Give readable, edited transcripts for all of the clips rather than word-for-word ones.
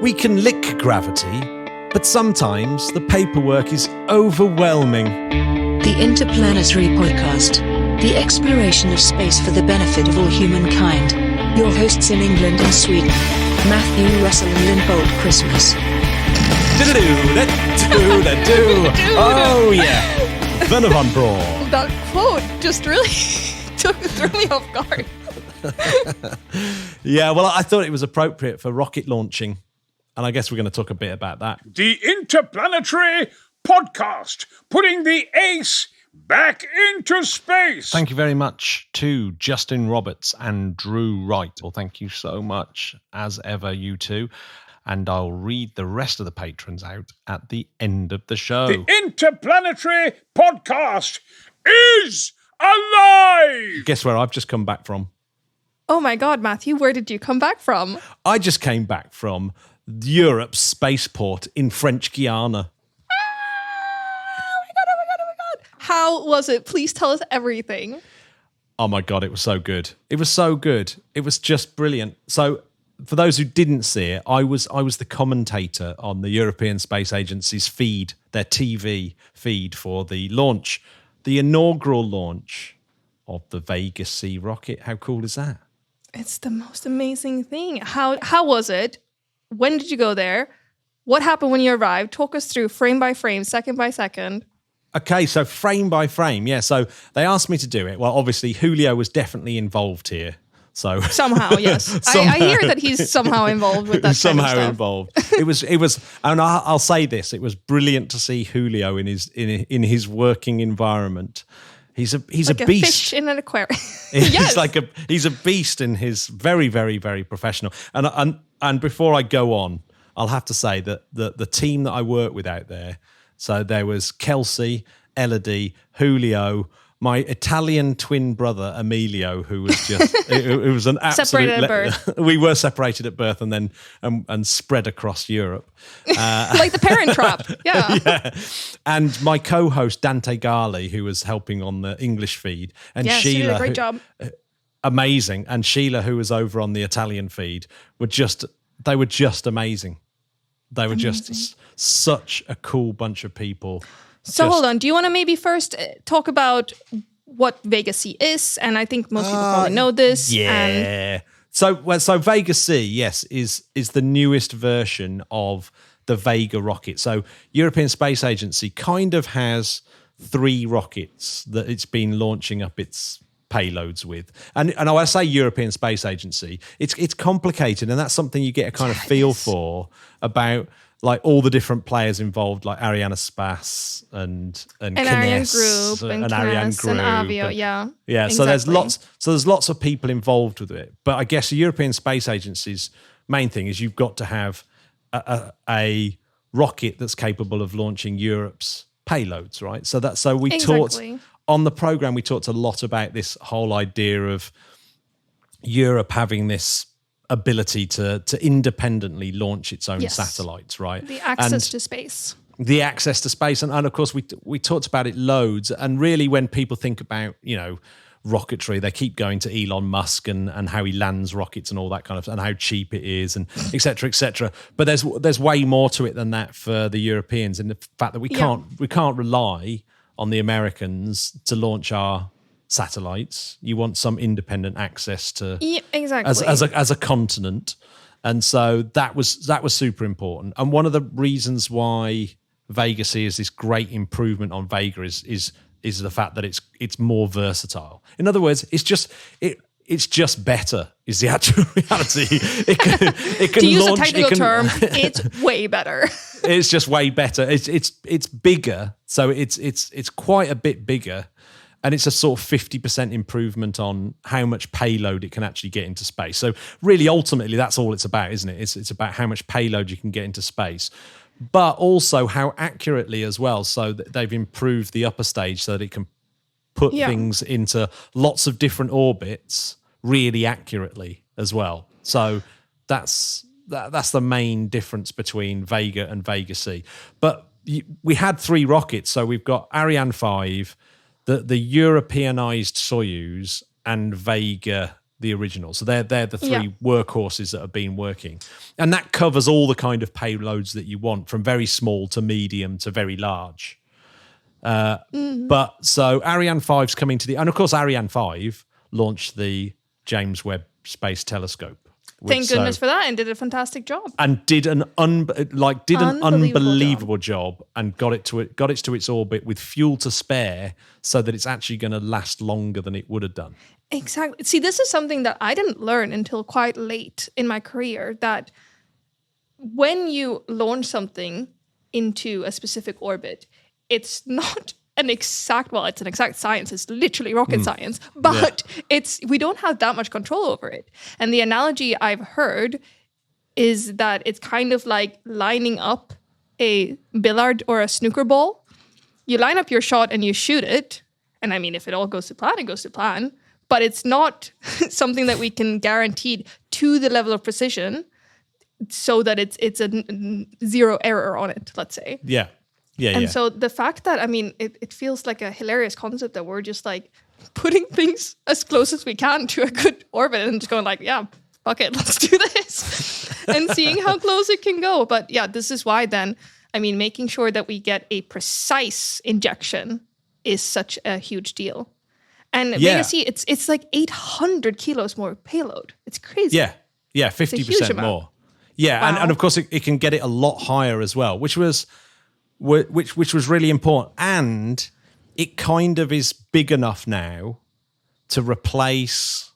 We can lick gravity, but sometimes the paperwork is overwhelming. The Interplanetary podcast, the exploration of space for the benefit of all humankind. Your hosts in England and Sweden, Matthew, Russell and Linn Boldt-Christmas. Oh yeah, Werner von Braun. That quote just really threw me off guard. Yeah, well, I thought it was appropriate for rocket launching, and I guess we're going to talk a bit about that. The Interplanetary podcast, putting the ace back into space. Thank you very much to Justin Roberts and Drew Wright. Well, thank you so much, as ever, you two. And I'll read the rest of the patrons out at the end of the show. The Interplanetary podcast is alive! Guess where I've just come back from? Oh my God, Matthew, where did you come back from? I just came back from Europe's spaceport in French Guiana. Oh my God. How was it? Please tell us everything. Oh my God, it was so good. It was so good. It was just brilliant. So for those who didn't see it, I was the commentator on the European Space Agency's feed, their TV feed for the launch, the inaugural launch of the Vega C rocket. How cool is that? It's the most amazing thing. How was it? When did you go there? What happened when you arrived? Talk us through frame by frame, second by second. Okay, so frame by frame, yeah. So they asked me to do it. Well, obviously, Julio was definitely involved here. So somehow, yes, I hear that he's somehow involved with that. Somehow kind of stuff. involved. It was, and I'll say this: it was brilliant to see Julio in his working environment. He's a like beast. Fish in an aquarium. Yes. He's a beast in his very, very, very professional. And before I go on, I'll have to say that the team that I work with out there. So there was Kelsey, Elodie, Julio, my Italian twin brother Emilio, who was just it was an absolute separated at birth. We were separated at birth and then and spread across Europe, like the Parent Trap. Yeah. Yeah. And my co-host Dante Gali, who was helping on the English feed, and yes, Sheila, she did a great job. Amazing, and Sheila, who was over on the Italian feed, were just amazing. They were just such a cool bunch of people. So hold on, do you want to maybe first talk about what Vega C is? And I think most people probably know this. Yeah. So Vega C, yes, is the newest version of the Vega rocket. So European Space Agency kind of has 3 rockets that it's been launching up its payloads with. And when I say European Space Agency, it's complicated, and that's something you get a kind of feel for about like all the different players involved, like Ariane Space and Ariane Kness, Group and Ariane Kness and Avio, yeah. Yeah, exactly. so there's lots of people involved with it. But I guess the European Space Agency's main thing is you've got to have a rocket that's capable of launching Europe's payloads, right? So we talked on the program, we talked a lot about this whole idea of Europe having this ability to independently launch its own satellites, right? The access to space. The access to space. And of course, we talked about it loads. And really, when people think about, rocketry, they keep going to Elon Musk and how he lands rockets and all that kind of stuff, and how cheap it is, and et cetera, et cetera. But there's way more to it than that for the Europeans, in the fact that we can't rely on the Americans to launch our satellites. You want some independent access to exactly as a continent, and so that was super important. And one of the reasons why Vega C is this great improvement on Vega is the fact that it's more versatile. In other words, it's just better is the actual reality. It can to use launch, a technical term, it's way better. It's just way better. It's bigger, so it's quite a bit bigger. And it's a sort of 50% improvement on how much payload it can actually get into space. So really, ultimately, that's all it's about, isn't it? It's about how much payload you can get into space, but also how accurately as well. So that they've improved the upper stage so that it can put things into lots of different orbits really accurately as well. So that's the main difference between Vega and Vega C. But we had 3 rockets. So we've got Ariane 5, the Europeanized Soyuz, and Vega the original. So they're the three workhorses that have been working. And that covers all the kind of payloads that you want, from very small to medium to very large. But so Ariane 5's coming to the... And of course, Ariane 5 launched the James Webb Space Telescope. Thank goodness for that, and did a fantastic job. And did an unbelievable job, and got it to its orbit with fuel to spare, so that it's actually going to last longer than it would have done. Exactly. See, this is something that I didn't learn until quite late in my career, that when you launch something into a specific orbit, it's not it's an exact science. It's literally rocket science, but we don't have that much control over it. And the analogy I've heard is that it's kind of like lining up a billiard or a snooker ball. You line up your shot and you shoot it. And I mean, if it all goes to plan, it goes to plan. But it's not something that we can guarantee to the level of precision, so that it's a zero error on it, let's say. Yeah. And so the fact that, I mean, it feels like a hilarious concept that we're just like putting things as close as we can to a good orbit and just going like, yeah, fuck it, let's do this. And seeing how close it can go. But yeah, this is why then, I mean, making sure that we get a precise injection is such a huge deal. And Vega C, it's like 800 kilos more payload. It's crazy. Yeah, 50% more. Yeah, wow. and of course it can get it a lot higher as well, which was really important. And it kind of is big enough now to replace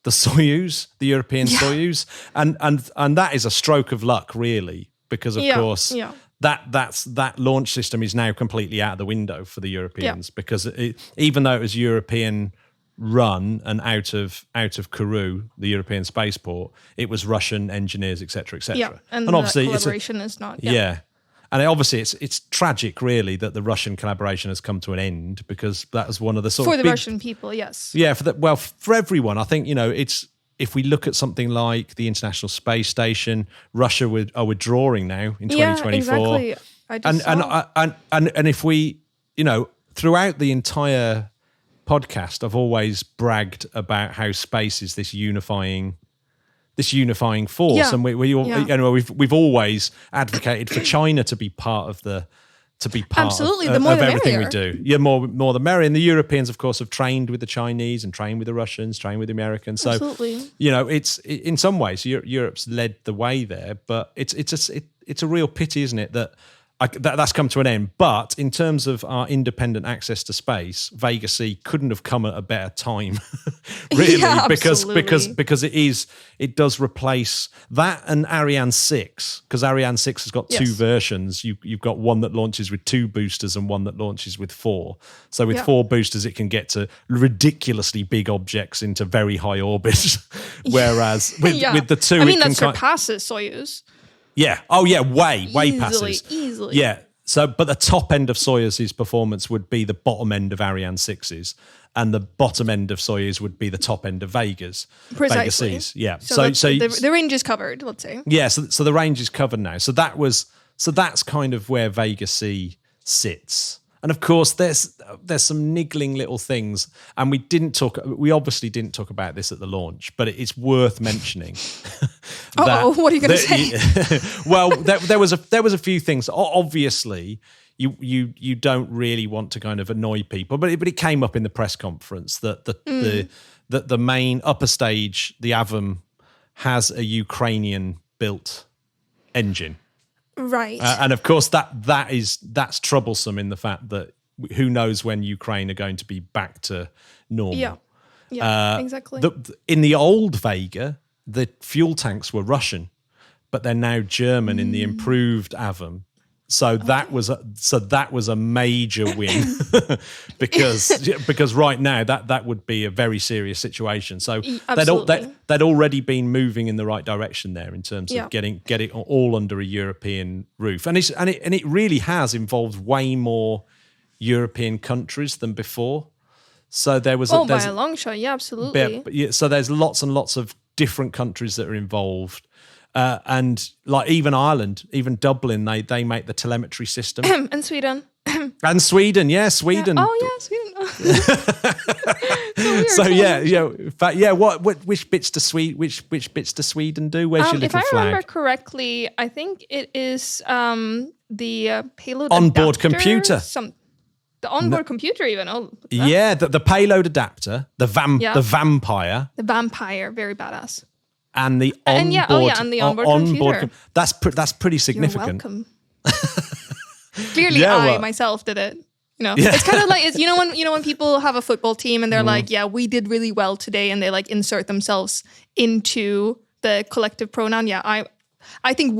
the Soyuz, the European Soyuz, and that is a stroke of luck, really, because of course that launch system is now completely out of the window for the Europeans, because even though it was European run and out of Kourou, the European spaceport, it was Russian engineers, etc., etc. Yeah, and obviously collaboration is not. And obviously, it's tragic, really, that the Russian collaboration has come to an end, because that was one of the sort of Russian people, yes. Yeah, for everyone. I think, it's, if we look at something like the International Space Station, Russia are withdrawing now in 2024. Exactly. I just saw. And if we, throughout the entire podcast, I've always bragged about how space is this unifying force, and we've always advocated for China to be part of absolutely, the more of the everything merrier. we do. Yeah, more the merrier. And the Europeans, of course, have trained with the Chinese and trained with the Russians, trained with the Americans. So absolutely, it's in some ways Europe's led the way there, but it's a real pity, isn't it, that that's come to an end. But in terms of our independent access to space, Vega C couldn't have come at a better time, really, because it does replace that and Ariane 6, because Ariane 6 has got two versions. You've got one that launches with 2 boosters and one that launches with 4. So with 4 boosters, it can get to ridiculously big objects into very high orbit, whereas with the 2, that surpasses Soyuz. Yeah. Oh, yeah. Way passes. Easily. Yeah. So, but the top end of Soyuz's performance would be the bottom end of Ariane 6's, and the bottom end of Soyuz would be the top end of Vega's. Precisely. Vega C's. Yeah. So the range is covered, let's say. Yeah. So the range is covered now. So that's kind of where Vega C sits. And of course, there's some niggling little things, and we obviously didn't talk about this at the launch, but it's worth mentioning. What are you going to say? Well, there was a few things. Obviously, you don't really want to kind of annoy people, but it came up in the press conference that the main upper stage, the Avom, has a Ukrainian built engine. Right. And of course, that's troublesome in the fact that who knows when Ukraine are going to be back to normal. Yeah, exactly. In the old Vega, the fuel tanks were Russian, but they're now German in the improved Avom. So that was a major win because right now that would be a very serious situation. So they'd already been moving in the right direction there in terms of getting it all under a European roof, and it really has involved way more European countries than before. So there was by a long shot, absolutely. So there's lots and lots of different countries that are involved. And like even Ireland, even Dublin, they make the telemetry system. And Sweden. And Sweden, Sweden. Yeah. Oh, yeah, Sweden. So So challenge. in fact, which bits to Sweden do? Where's your little if I flag? remember correctly, I think it is the payload Onboard adapter, computer. The onboard computer even. Oh, what's that? Yeah, the payload adapter, the vampire, The vampire, very badass. and the And onboard, and the onboard computer. That's pretty You're significant. welcome. Clearly, Yeah, I well- myself did it. It's kind of like when people have a football team and they're like, yeah, we did really well today, and they like insert themselves into the collective pronoun. Yeah, I think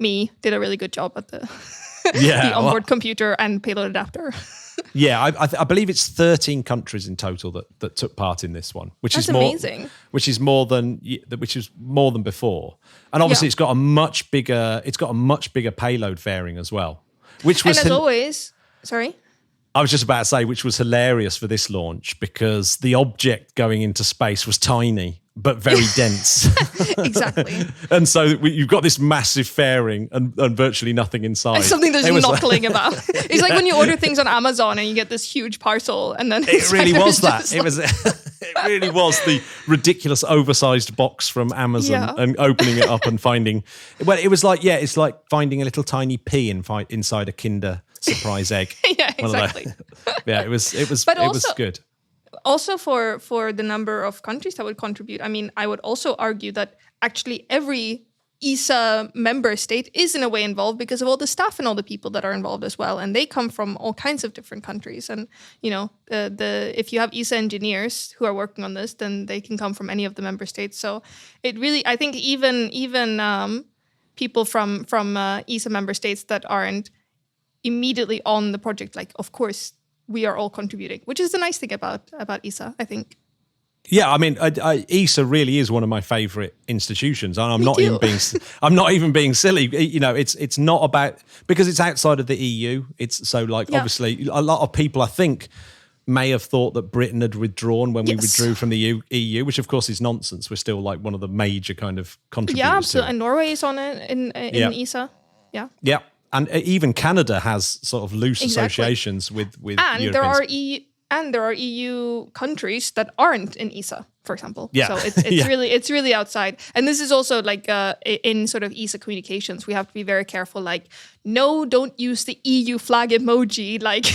me did a really good job at the the onboard computer and payload adapter. Yeah, I believe it's 13 countries in total that took part in this one, which That's is more, amazing. which is more than before. And obviously, Yeah. it's got a much bigger payload fairing as well, which was And as always, sorry. I was just about to say, which was hilarious for this launch because the object going into space was tiny but very dense. Exactly. And so you've got this massive fairing and virtually nothing inside. It's something there's It was knuckling about. It's like when you order things on Amazon and you get this huge parcel and then It really was that. just It was. It really was the ridiculous, oversized box from Amazon, Yeah. and opening it up and finding. Well, it was like it's like finding a little tiny pea inside a Kinder Surprise egg. Yeah, One of those. exactly. Yeah, it was. But it was also- good. Also, for the number of countries that would contribute, I mean, I would also argue that actually every ESA member state is in a way involved because of all the staff and all the people that are involved as well, and they come from all kinds of different countries. And if you have ESA engineers who are working on this, then they can come from any of the member states. So it really, I think, even people from ESA member states that aren't immediately on the project, like, of course, we are all contributing, which is the nice thing about ESA, I think. Yeah, I mean, ESA really is one of my favourite institutions, and I'm not too. even being silly. It's not about, because it's outside of the EU. It's so obviously a lot of people, I think, may have thought that Britain had withdrawn when we withdrew from the EU, which of course is nonsense. We're still like one of the major kind of contributors. Yeah, absolutely. And Norway is on it in ESA. Yeah. Yeah. And even Canada has sort of loose Exactly. associations with And Europeans. there are EU countries that aren't in ESA, for example. Yeah. So it's really outside. And this is also like in sort of ESA communications, we have to be very careful. Like, no, don't use the EU flag emoji. Like,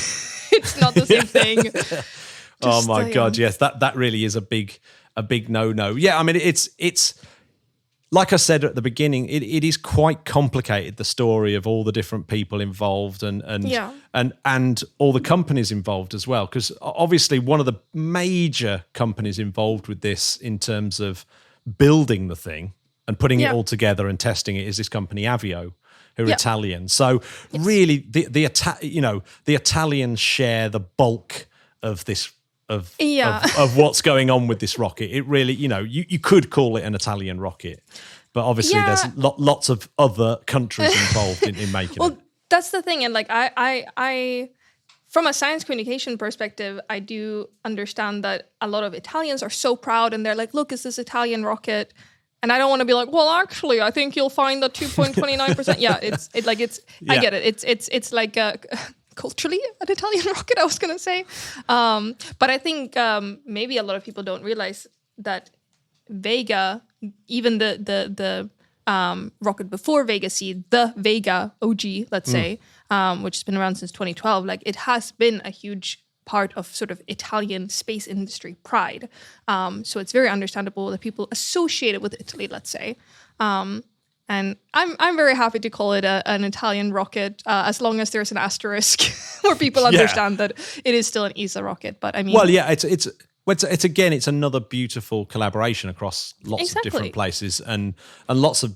it's not the same thing. Oh my God, yes, that really is a big no. Yeah, I mean it's like I said at the beginning, it is quite complicated, the story of all the different people involved and all the companies involved as well. Because obviously one of the major companies involved with this in terms of building the thing and putting it all together and testing it is this company Avio, who are Italian. So really the Italians share the bulk of this of what's going on with this rocket. It really, you could call it an Italian rocket, but obviously there's lots of other countries involved in making it. That's the thing. And like, I from a science communication perspective, I do understand that a lot of Italians are so proud and they're like, look, it's this Italian rocket. And I don't want to be like, well, actually, I think you'll find that 2.29%. Yeah, I get it. It's like culturally an Italian rocket, I was going to say. But I think maybe a lot of people don't realize that Vega, even the rocket before Vega C, the Vega OG, let's say, which has been around since 2012, like it has been a huge part of sort of Italian space industry pride. So it's very understandable that people associate it with Italy, let's say. And I'm very happy to call it an Italian rocket, as long as there's an asterisk where people understand that it is still an ESA rocket. But I mean, well, yeah, it's another beautiful collaboration across lots of different places and lots of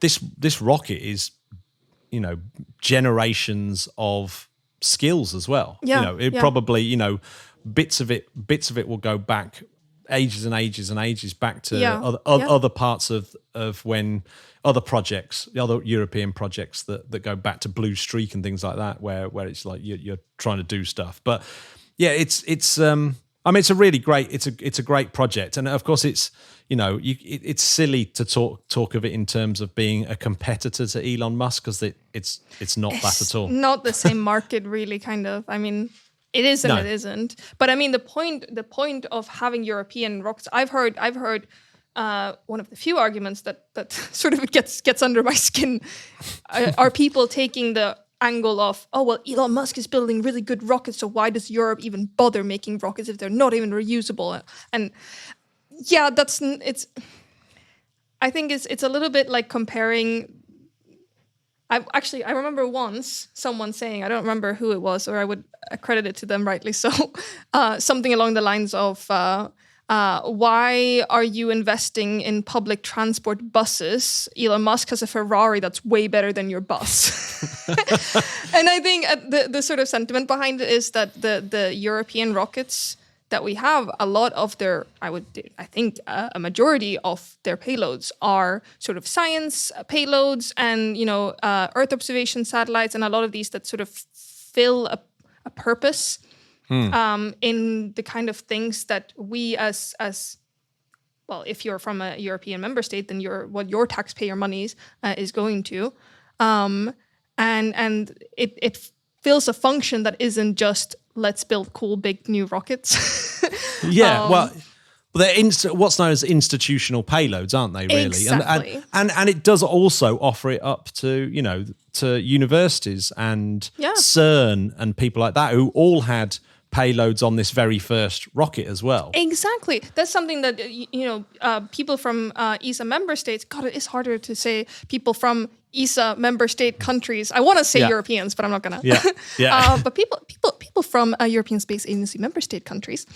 this rocket is generations of skills as well. Probably bits of it will go back ages and ages and ages back to other parts of when other projects, the other European projects that go back to Blue Streak and things like that, where it's like you're trying to do stuff. But yeah, it's a really great, it's a great project, and of course it's it's silly to talk of it in terms of being a competitor to Elon Musk because it's not that at all. Not the same market, really. Kind of. I mean, It is and No. it isn't. But I mean, the point of having European rockets, I've heard one of the few arguments that sort of gets under my skin are people taking the angle of, oh, well, Elon Musk is building really good rockets, so why does Europe even bother making rockets if they're not even reusable? And yeah, I think it's a little bit like comparing. I remember once someone saying, I don't remember who it was, or I would accredit it to them rightly so, something along the lines of, why are you investing in public transport buses? Elon Musk has a Ferrari that's way better than your bus. And I think the sort of sentiment behind it is that the European rockets that we have, a lot of their, I think a majority of their payloads are sort of science payloads and, Earth observation satellites, and a lot of these that sort of fill a purpose in the kind of things that we as well, if you're from a European member state, then what your taxpayer money is going to. And it fills a function that isn't just let's build cool big new rockets. Yeah, well, they're what's known as institutional payloads, aren't they? Really, exactly. And it does also offer it up to to universities and CERN and people like that who all had payloads on this very first rocket as well. Exactly. That's something that, people from ESA member states, God, it is harder to say people from ESA member state countries. I want to say Europeans, but I'm not going to. Yeah. But people from European Space Agency member state countries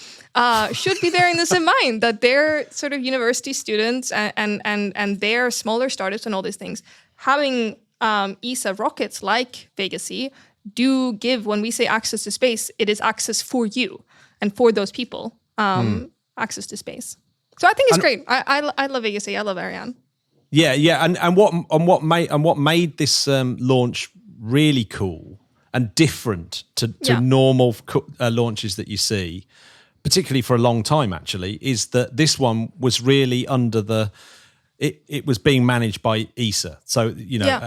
should be bearing this in mind, that their sort of university students and their smaller startups and all these things, having ESA rockets like Vega C, do give, when we say access to space, it is access for you and for those people, access to space. So I think it's great. I love Vega C. I love Ariane. Yeah, and what made this launch really cool and different to normal launches that you see, particularly for a long time actually, is that this one was really under the. It was being managed by ESA. So,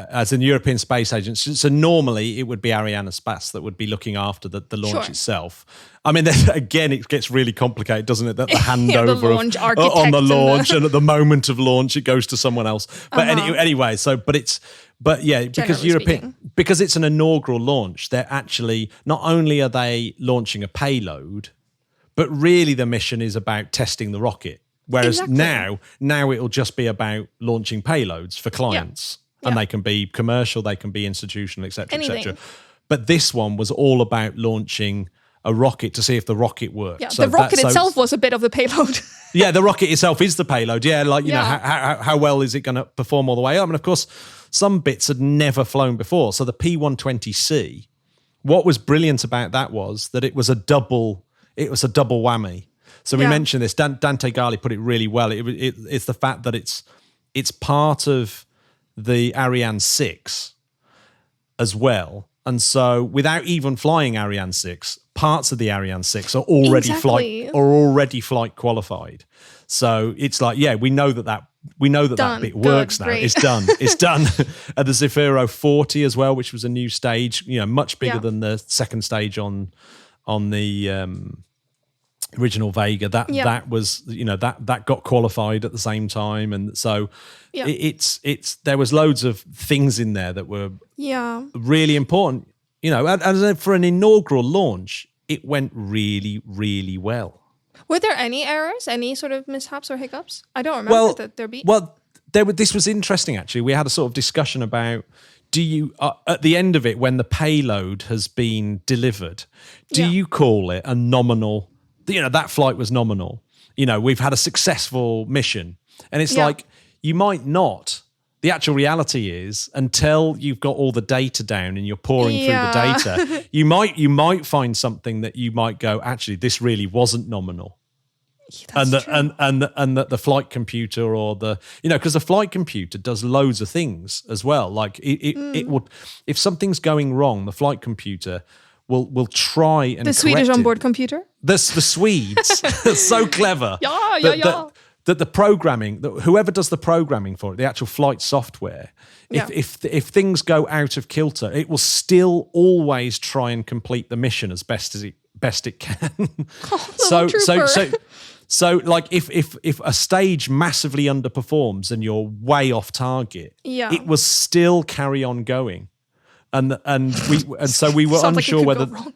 as a European Space Agency, so normally it would be Arianespace that would be looking after the launch itself. I mean, again, it gets really complicated, doesn't it? That the handover the launch on the launch and at the moment of launch, it goes to someone else. But anyway, because it's an inaugural launch, they're actually, not only are they launching a payload, but really the mission is about testing the rocket. Whereas now it'll just be about launching payloads for clients, and they can be commercial, they can be institutional, etc., etc. But this one was all about launching a rocket to see if the rocket worked. Yeah, so the rocket itself was a bit of the payload. Yeah, the rocket itself is the payload. Yeah, like how well is it going to perform all the way up? And of course, some bits had never flown before. So the P-120C, what was brilliant about that was that it was a double whammy. So we mentioned this. Dante Gali put it really well. It's the fact that it's part of the Ariane 6 as well. And so without even flying Ariane 6, parts of the Ariane 6 are already flight qualified. So it's like, we know that bit works now. Great. It's done. It's done. At the Zefiro 40 as well, which was a new stage, much bigger than the second stage on the original Vega. That was that got qualified at the same time, and so it's there was loads of things in there that were really important. And for an inaugural launch, it went really, really well. Were there any errors, any sort of mishaps or hiccups? I don't remember that there be. Well, this was interesting actually. We had a sort of discussion about. Do you, at the end of it, when the payload has been delivered, do you call it a nominal? That flight was nominal. We've had a successful mission. And it's like, you might not. The actual reality is, until you've got all the data down and you're pouring through the data, you might find something that you might go, actually, this really wasn't nominal. And that the flight computer or because the flight computer does loads of things as well. Like it would, if something's going wrong, the flight computer will try and the Swedish onboard computer. The Swedes, so clever. That the programming, whoever does the programming for it, the actual flight software, if things go out of kilter, it will still always try and complete the mission as best best it can. Little trooper. So like if a stage massively underperforms and you're way off target, it will still carry on going. And so we were Sounds unsure like it could whether go wrong.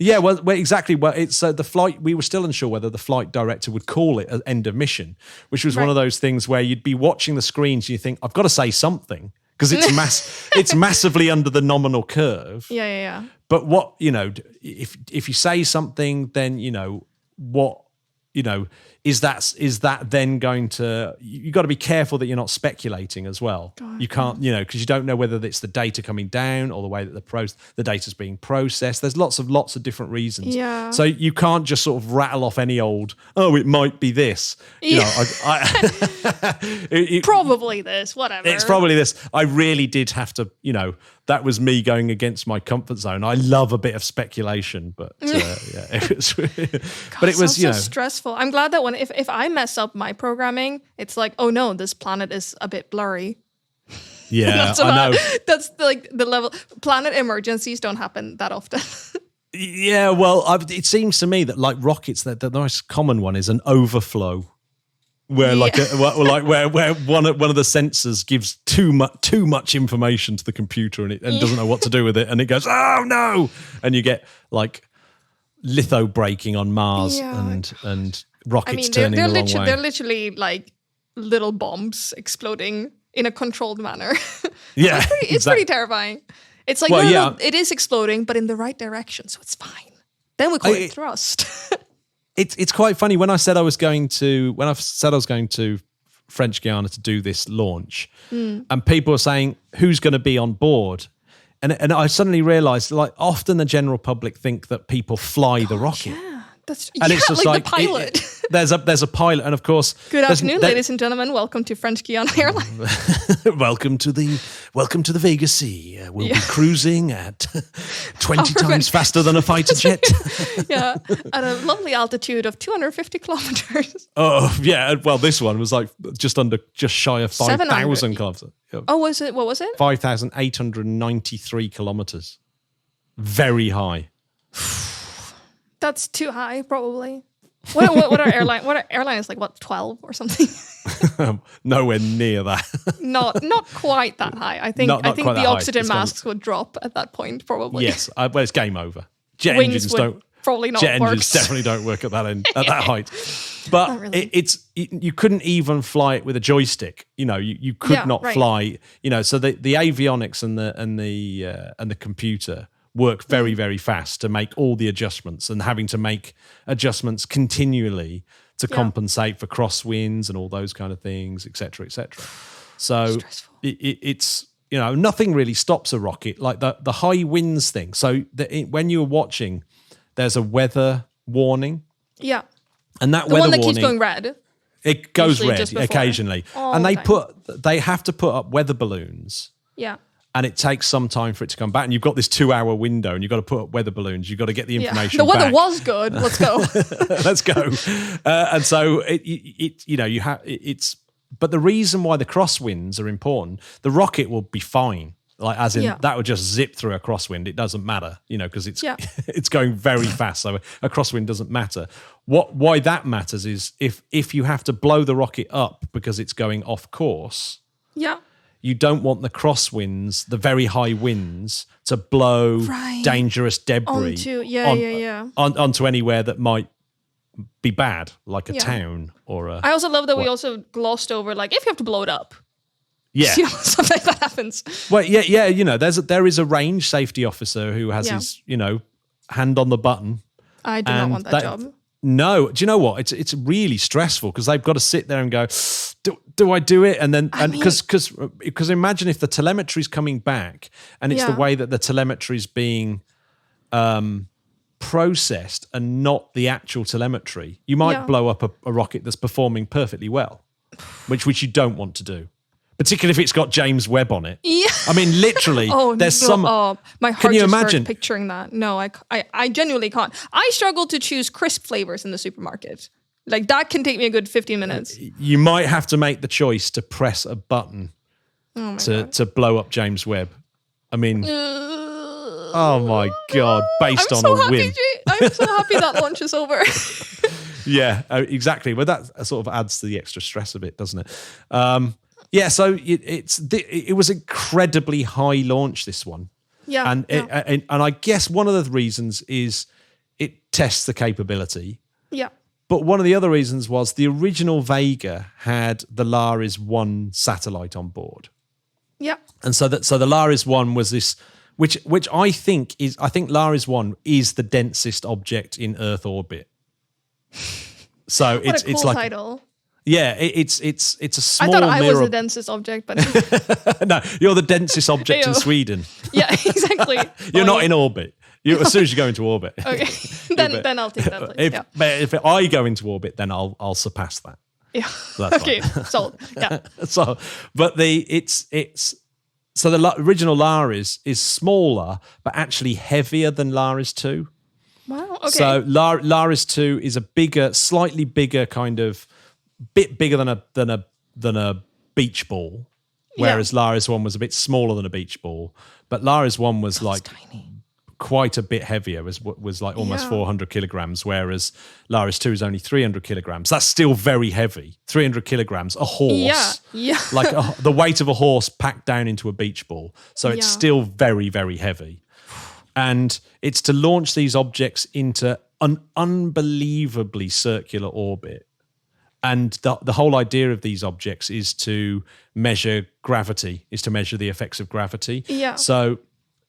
Yeah, well, exactly. Well, it's the flight. We were still unsure whether the flight director would call it an end of mission, which was one of those things where you'd be watching the screens and you think, I've got to say something because it's massively under the nominal curve. Yeah. But what if you say something, then what is that then going to? You got to be careful that you're not speculating as well. You can't, because you don't know whether it's the data coming down or the way that the data's being processed. There's lots of different reasons. Yeah. So you can't just sort of rattle off any old. Oh, it might be this. Probably this. Whatever. It's probably this. I really did have to. That was me going against my comfort zone. I love a bit of speculation, but it was. But it was so stressful. I'm glad that if I mess up my programming, it's like, oh no, this planet is a bit blurry. Yeah, I know. That's like the level. Planet emergencies don't happen that often. Yeah, well, it seems to me that like rockets, the most common one is an overflow. Where where one of the sensors gives too much information to the computer and doesn't know what to do with it, and it goes, oh no, and you get like litho breaking on Mars and rockets turning the wrong way. They're literally like little bombs exploding in a controlled manner. Yeah, it's pretty terrifying. It's like no, it is exploding, but in the right direction, so it's fine. Then we call it thrust. It's quite funny when I said I was going to French Guiana to do this launch, and people were saying who's going to be on board, and I suddenly realised like often the general public think that people fly the rocket. Yeah, it's just like the pilot. There's a pilot, and of course, good afternoon, ladies and gentlemen. Welcome to French Guiana Airlines. welcome to the Vega C. We'll be cruising at 20 times faster than a fighter jet. Yeah, at a lovely altitude of 250 kilometers. Oh yeah, well this one was like just shy of 5,000 kilometers. Oh, was it? What was it? 5,893 kilometers. Very high. That's too high, probably. What are airlines like? What, 12 or something? Nowhere near that. Not quite that high. I think the oxygen masks would drop at that point, probably. Yes, well, it's game over. Jet Wings engines would don't. Probably not. Jet work. engines definitely don't work at that end, at that height. But really. You couldn't even fly it with a joystick. You could not fly. So the avionics and the computer work very, very fast to make all the adjustments, and having to make adjustments continually to compensate for crosswinds and all those kind of things, et cetera, et cetera. So it's nothing really stops a rocket, like the high winds thing. So when you're watching, there's a weather warning. Yeah. And that the weather one that warning, keeps going red. It goes red occasionally. And they have to put up weather balloons. Yeah. And it takes some time for it to come back. And you've got this 2-hour window, and you've got to put up weather balloons. You've got to get the information The weather back. was good. Let's go. Let's go. And so but the reason why the crosswinds are important, the rocket will be fine. Like as in that would just zip through a crosswind. It doesn't matter, because it's it's going very fast. So a crosswind doesn't matter. Why that matters is if you have to blow the rocket up because it's going off course. Yeah. You don't want the crosswinds, the very high winds, to blow dangerous debris onto anywhere that might be bad, like a town or a... I also love that we also glossed over, like, if you have to blow it up. Yeah. Something like that happens. Well, yeah, there is a range safety officer who has his, hand on the button. I do not want that job. No, do you know what? It's really stressful because they've got to sit there and go, do I do it? And then because imagine if the telemetry's coming back and it's the way that the telemetry's being processed and not the actual telemetry, you might blow up a rocket that's performing perfectly well, which you don't want to do. Particularly if it's got James Webb on it. Yeah. I mean, literally, my heart can you just imagine hurt picturing that? No, I genuinely can't. I struggle to choose crisp flavors in the supermarket. Like that can take me a good 15 minutes. You might have to make the choice to press a button to blow up James Webb. I mean, Oh my God, based on a win. I'm so happy that launch is over. Yeah, exactly. Well, that sort of adds to the extra stress a bit, doesn't it? Yeah, so it was incredibly high launch, this one. Yeah. And I guess one of the reasons is it tests the capability. Yeah. But one of the other reasons was the original Vega had the Laris 1 satellite on board. Yeah. And so the Laris 1 was this, which I think Laris 1 is the densest object in Earth orbit. So What a cool it's like title. Yeah, it's a small I thought I was mirror. the densest object, but No, you're the densest object in Ew. Sweden. yeah, exactly. You're not in orbit. As soon as you go into orbit. Okay, then I'll take that place. If I go into orbit, then I'll surpass that. Yeah. So that's Okay, fine. sold. Yeah. So, but the original Laris is smaller, but actually heavier than Laris 2. Wow. Okay. So Laris 2 is a bigger, slightly bigger kind of bit bigger than a beach ball, whereas Laris 1 was a bit smaller than a beach ball. But Laris 1 was like tiny. Quite a bit heavier, was like almost 400 kilograms, whereas Laris 2 is only 300 kilograms. That's still very heavy. 300 kilograms, a horse. Yeah. Like the weight of a horse packed down into a beach ball. So it's still very, very heavy. And it's to launch these objects into an unbelievably circular orbit. And the whole idea of these objects is to measure gravity, is to measure the effects of gravity. Yeah. So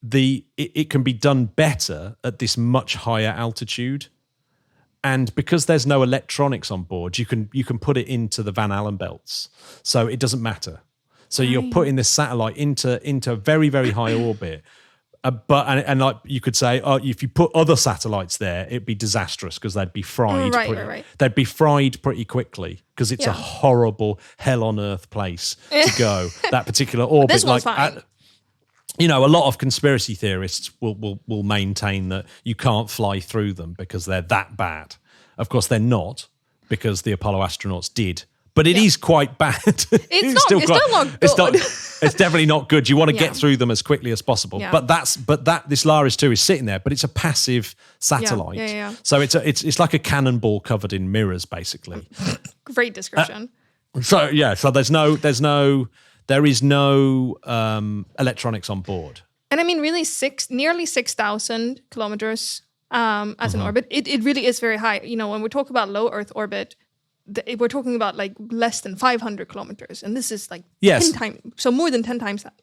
it can be done better at this much higher altitude. And because there's no electronics on board, you can put it into the Van Allen belts. So it doesn't matter. So you're putting this satellite into very, very high orbit. But like you could say, if you put other satellites there, it'd be disastrous because they'd be fried. Right. They'd be fried pretty quickly because it's a horrible hell on earth place to go. That particular orbit. This one's fine. A lot of conspiracy theorists will maintain that you can't fly through them because they're that bad. Of course, they're not, because the Apollo astronauts did. But it is quite bad. It's still not good. It's definitely not good. You want to get through them as quickly as possible. Yeah. But this Laris 2 is sitting there, but it's a passive satellite. Yeah. So it's like a cannonball covered in mirrors, basically. Great description. So there is no electronics on board. And I mean, really, nearly 6,000 kilometers as an orbit. It really is very high. When we talk about low Earth orbit, we're talking about like less than 500 kilometers, and this is like 10 times, so more than 10 times that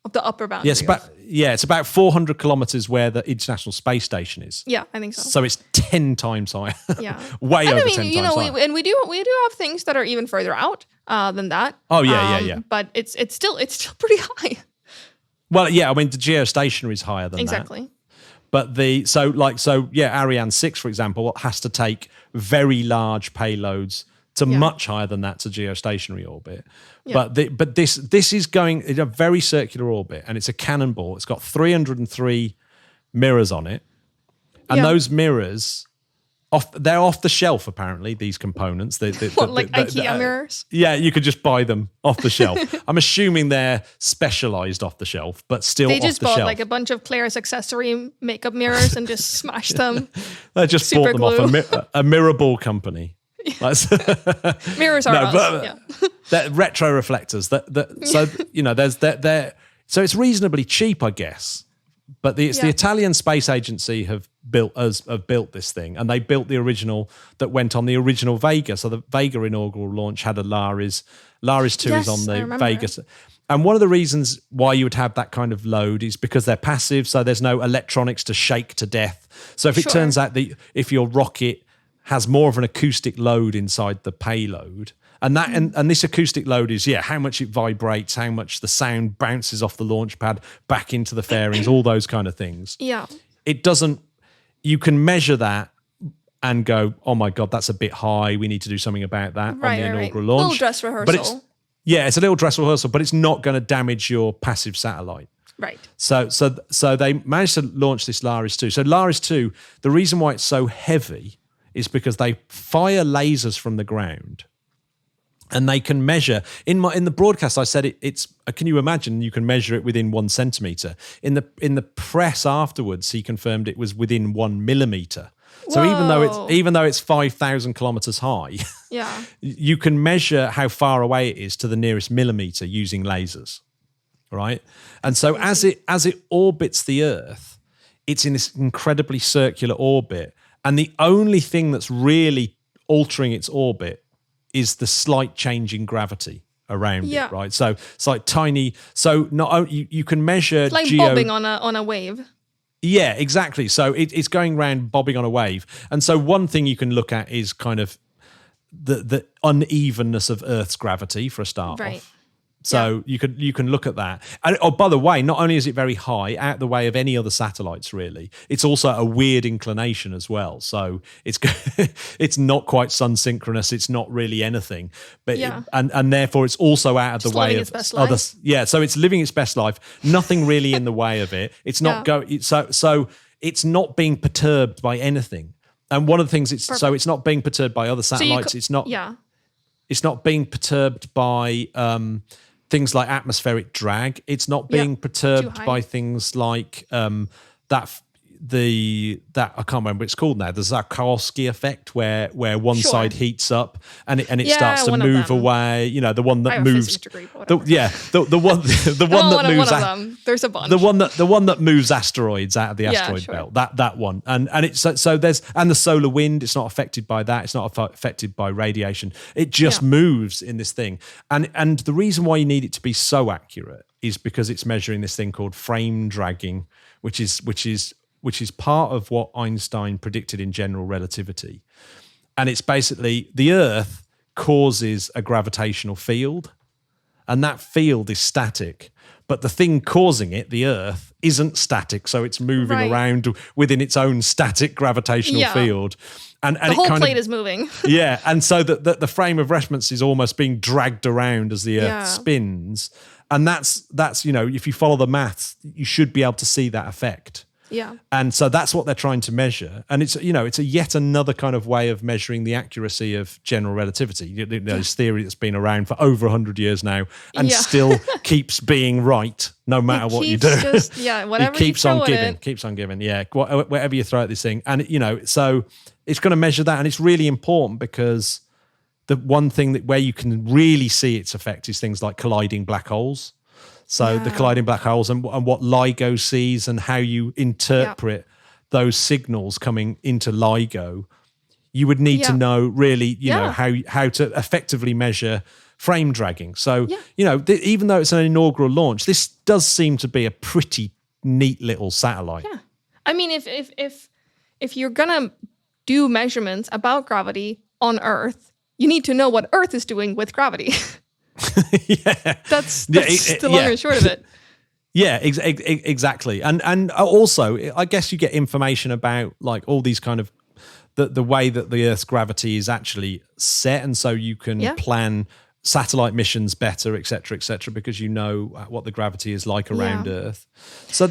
of the upper boundary. It's about 400 kilometers where the International Space Station is. Yeah, I think so. So it's 10 times higher. Yeah, way over 10 times higher. And we do have things that are even further out than that. Oh yeah. But it's still pretty high. Well, yeah, I mean the geostationary is higher than that. Exactly. But Ariane 6, for example, has to take very large payloads to much higher than that to geostationary orbit. Yeah. But this is going in a very circular orbit, and it's a cannonball. It's got 303 mirrors on it, and those mirrors they're off the shelf apparently. These components, IKEA mirrors? Yeah, you could just buy them off the shelf. I'm assuming they're specialized off the shelf, but still off the shelf. They just bought like a bunch of Claire's accessory makeup mirrors and just smashed them. They just bought them off a mirror ball company. Mirrors are us. They're retro reflectors. So it's reasonably cheap, I guess. But the Italian Space Agency have built this thing, and they built the original that went on the original Vega. So the Vega inaugural launch had a Laris. Laris 2 is on the Vega. And one of the reasons why you would have that kind of load is because they're passive, so there's no electronics to shake to death. So if it turns out that if your rocket has more of an acoustic load inside the payload, and this acoustic load is how much it vibrates, how much the sound bounces off the launch pad back into the fairings, all those kind of things. Yeah. It doesn't. You can measure that and go, oh my God, that's a bit high. We need to do something about that on the inaugural launch. A little dress rehearsal. It's a little dress rehearsal, but it's not going to damage your passive satellite. Right. So they managed to launch this Laris 2. So Laris 2, the reason why it's so heavy is because they fire lasers from the ground. And they can measure in the broadcast. I said it's. Can you imagine? You can measure it within 1 centimeter. In the press afterwards, he confirmed it was within 1 millimeter. So even though it's 5,000 kilometers high, Yeah. you can measure how far away it is to the nearest millimeter using lasers, right? And so as it orbits the Earth, it's in this incredibly circular orbit, and the only thing that's really altering its orbit is the slight change in gravity around it, right? So it's like tiny. So not only you can measure It's like bobbing on a wave. Yeah, exactly. So it's going around bobbing on a wave. And so one thing you can look at is kind of the unevenness of Earth's gravity for a start off. So you can look at that. And by the way, not only is it very high, out the way of any other satellites, really, it's also a weird inclination as well. So it's not quite sun synchronous. It's not really anything. But and therefore it's also out of the way of others. Yeah. So it's living its best life. Nothing really in the way of it. It's not so it's not being perturbed by anything. And one of the things it's not being perturbed by other satellites. It's not being perturbed by things like atmospheric drag. It's not being perturbed by things like that I can't remember what it's called now. The Zarkowski effect, where one side heats up and it starts to move away. You know, the one that moves. The one that moves. There's a bunch. The one that moves asteroids out of the asteroid belt. That one. And it's so there's the solar wind. It's not affected by that. It's not affected by radiation. It just moves in this thing. And the reason why you need it to be so accurate is because it's measuring this thing called frame dragging, which is part of what Einstein predicted in general relativity. And it's basically the Earth causes a gravitational field, and that field is static. But the thing causing it, the Earth, isn't static, so it's moving around within its own static gravitational field. And the whole plate is moving. And so the frame of reference is almost being dragged around as the Earth spins. And that's if you follow the maths, you should be able to see that effect. Yeah. And so that's what they're trying to measure. And it's a yet another kind of way of measuring the accuracy of general relativity. This theory that's been around for over 100 years now and still keeps being right no matter what you do. Whatever it keeps on giving. It. Keeps on giving. Yeah. Whatever you throw at this thing. And, so it's going to measure that. And it's really important because the one thing where you can really see its effect is things like colliding black holes. So the colliding black holes and what LIGO sees and how you interpret those signals coming into LIGO, you would need to know really, know, how to effectively measure frame dragging. So, even though it's an inaugural launch, this does seem to be a pretty neat little satellite. Yeah. I mean, if you're going to do measurements about gravity on Earth, you need to know what Earth is doing with gravity. That's the long and short of it. Exactly. And also, I guess you get information about like all these kind of the way that the Earth's gravity is actually set, and so you can plan satellite missions better, et cetera, because you know what the gravity is like around Earth. So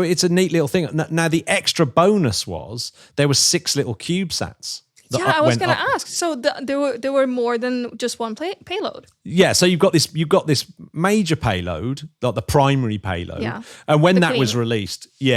it's a neat little thing. Now the extra bonus was there were 6 little CubeSats. I was going to ask. So there were more than just one payload. Yeah, so you've got this major payload, like the primary payload. Yeah. And when that was released, you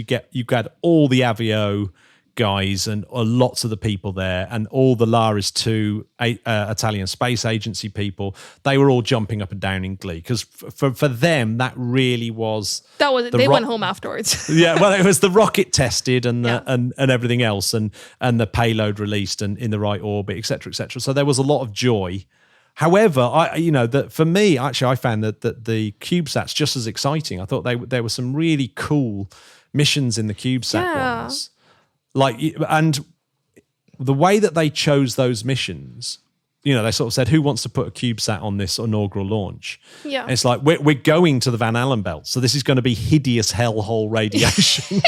get all the Avio guys and lots of the people there, and all the Laris 2 Italian Space Agency people. They were all jumping up and down in glee because for them that really was they went home afterwards. It was the rocket tested and and everything else, and the payload released and in the right orbit, etc. So there was a lot of joy. However, for me, actually, I found that the CubeSats just as exciting. I thought there were some really cool missions in the CubeSat ones. And the way that they chose those missions, they sort of said, who wants to put a CubeSat on this inaugural launch? Yeah. And it's like, we're going to the Van Allen belt, so this is going to be hideous hellhole radiation.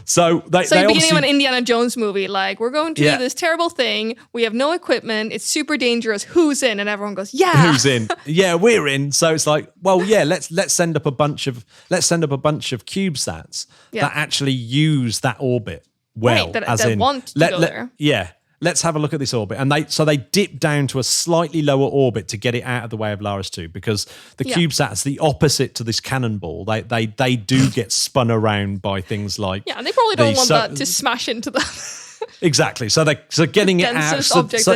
So the beginning of an Indiana Jones movie, like, we're going to do this terrible thing. We have no equipment. It's super dangerous. Who's in? And everyone goes, who's in? Yeah, we're in. So it's like, well, let's send up a bunch of CubeSats that actually use that orbit. Well, that want to go there. Yeah. let's have a look at this orbit. And they dip down to a slightly lower orbit to get it out of the way of Laris-2, because the CubeSat's the opposite to this cannonball. They do get spun around by things like they probably don't want that to smash into them. Exactly. So getting it out. Object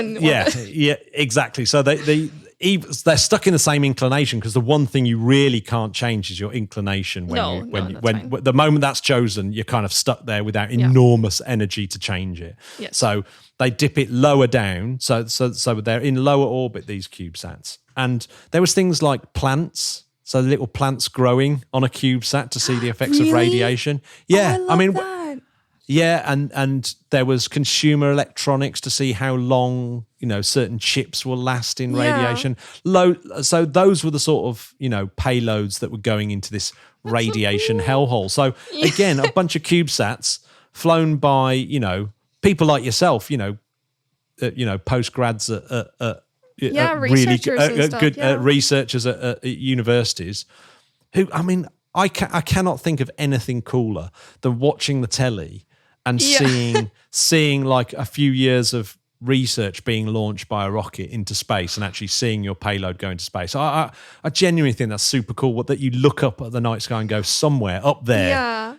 Exactly. So they're stuck in the same inclination, because the one thing you really can't change is your inclination. When the moment that's chosen, you're kind of stuck there without enormous energy to change it. Yes. So they dip it lower down. So they're in lower orbit, these CubeSats. And there was things like plants. So little plants growing on a CubeSat to see the effects of radiation. Yeah. I mean, that. Yeah, and there was consumer electronics to see how long, certain chips will last in radiation. So those were the sort of, payloads that were going into this radiation hellhole. So again, a bunch of CubeSats flown by, people like yourself, postgrads at researchers researchers at universities who, I cannot think of anything cooler than watching the telly and seeing like a few years of research being launched by a rocket into space and actually seeing your payload go into space. I genuinely think that's super cool. That you look up at the night sky and go, somewhere up there,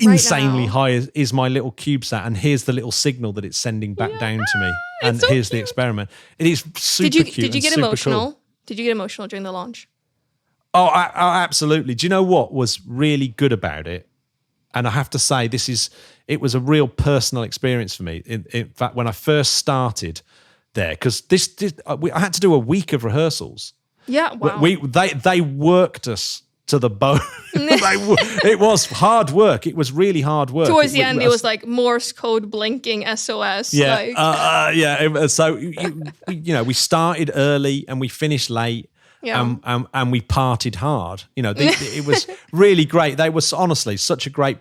insanely high is my little CubeSat, and here's the little signal that it's sending back down to me. And so here's cute. the experiment. It is super cute. Did you get super emotional? Cool. Did you get emotional during the launch? Oh, absolutely. Do you know what was really good about it? And I have to say, it was a real personal experience for me. In fact, when I first started there, because I had to do a week of rehearsals. Yeah, wow. They worked us to the bone. It was hard work. It was really hard work. Towards the end, it was like Morse code blinking SOS. Yeah, So we started early and we finished late. Yeah. And we partied hard. It was really great. They was honestly such a great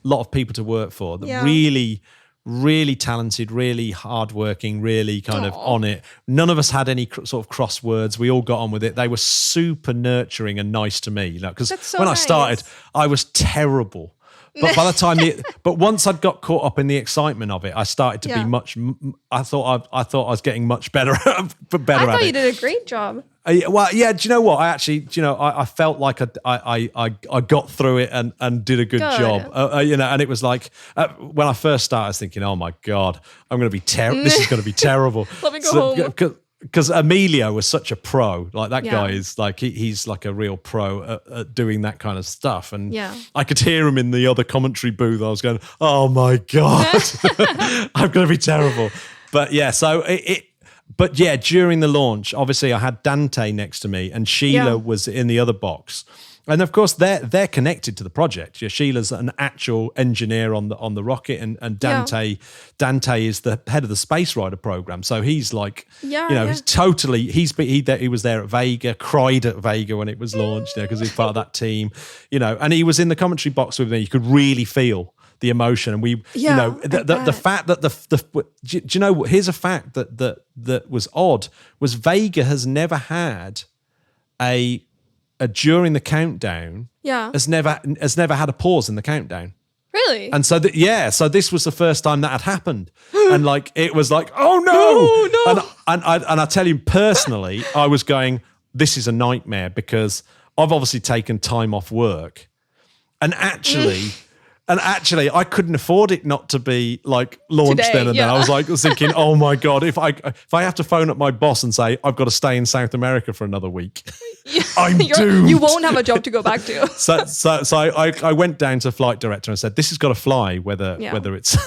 lot of people to work for. Really, really talented, really hardworking, really kind of on it. None of us had any sort of crosswords. We all got on with it. They were super nurturing and nice to me. Because when I started, I was terrible. But by the time, but once I'd got caught up in the excitement of it, I started to be much. I thought I was getting much better. I thought you did a great job. Do you know what? I actually, I felt like I got through it and did a good job. And it was like when I first started, I was thinking, oh my God, I'm going to be terrible. This is going to be terrible. Let me go home. Because Emilio was such a pro. Like that guy is like, he's like a real pro at doing that kind of stuff. And I could hear him in the other commentary booth. I was going, oh my God, I'm going to be terrible. But during the launch, obviously I had Dante next to me and Sheila was in the other box. And of course, they're connected to the project. Yeah, Sheila's an actual engineer on the rocket, and Dante is the head of the Space Rider program. So he's like, he's totally. He was there at Vega, cried at Vega when it was launched, because he's part of that team. And he was in the commentary box with me. You could really feel the emotion, and the fact that do you know? Here's a fact that was odd: was Vega has never had a during the countdown, has never had a pause in the countdown. Really? And so so this was the first time that had happened, and like it was like, oh no. And I tell you personally, I was going, this is a nightmare, because I've obviously taken time off work, and actually. And actually, I couldn't afford it not to be like launched Today, then and then. I was thinking, oh my God, if I have to phone up my boss and say I've got to stay in South America for another week, I'm doomed. You won't have a job to go back to. So I went down to the flight director and said, this has got to fly, whether it's.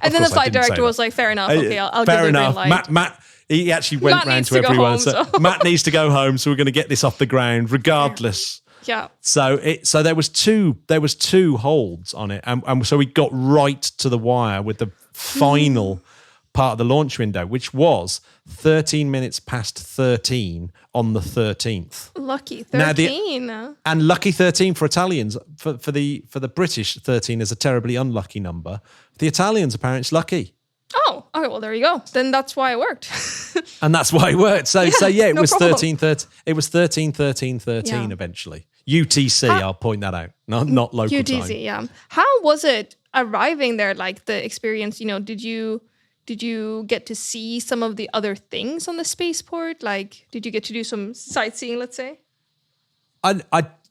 And then the flight director was like, fair enough. Okay, I'll give you a green light. Matt, he actually went round to everyone and said, Matt needs to go home, so we're going to get this off the ground regardless. Yeah. So there was two holds on it, and so we got right to the wire with the final part of the launch window, which was 13 minutes past 13 on the 13th. Lucky 13. And lucky 13 for Italians. For the British, 13 is a terribly unlucky number. For the Italians, apparently, it's lucky. Oh, okay. Well, there you go. Then that's why it worked. And that's why it worked. So it was problem. 13. It was 13 eventually. UTC, I'll point that out. Not local UTC, time. yeah. How was it arriving there? Like the experience, did you did you get to see some of the other things on the spaceport? Like, did you get to do some sightseeing, let's say? Do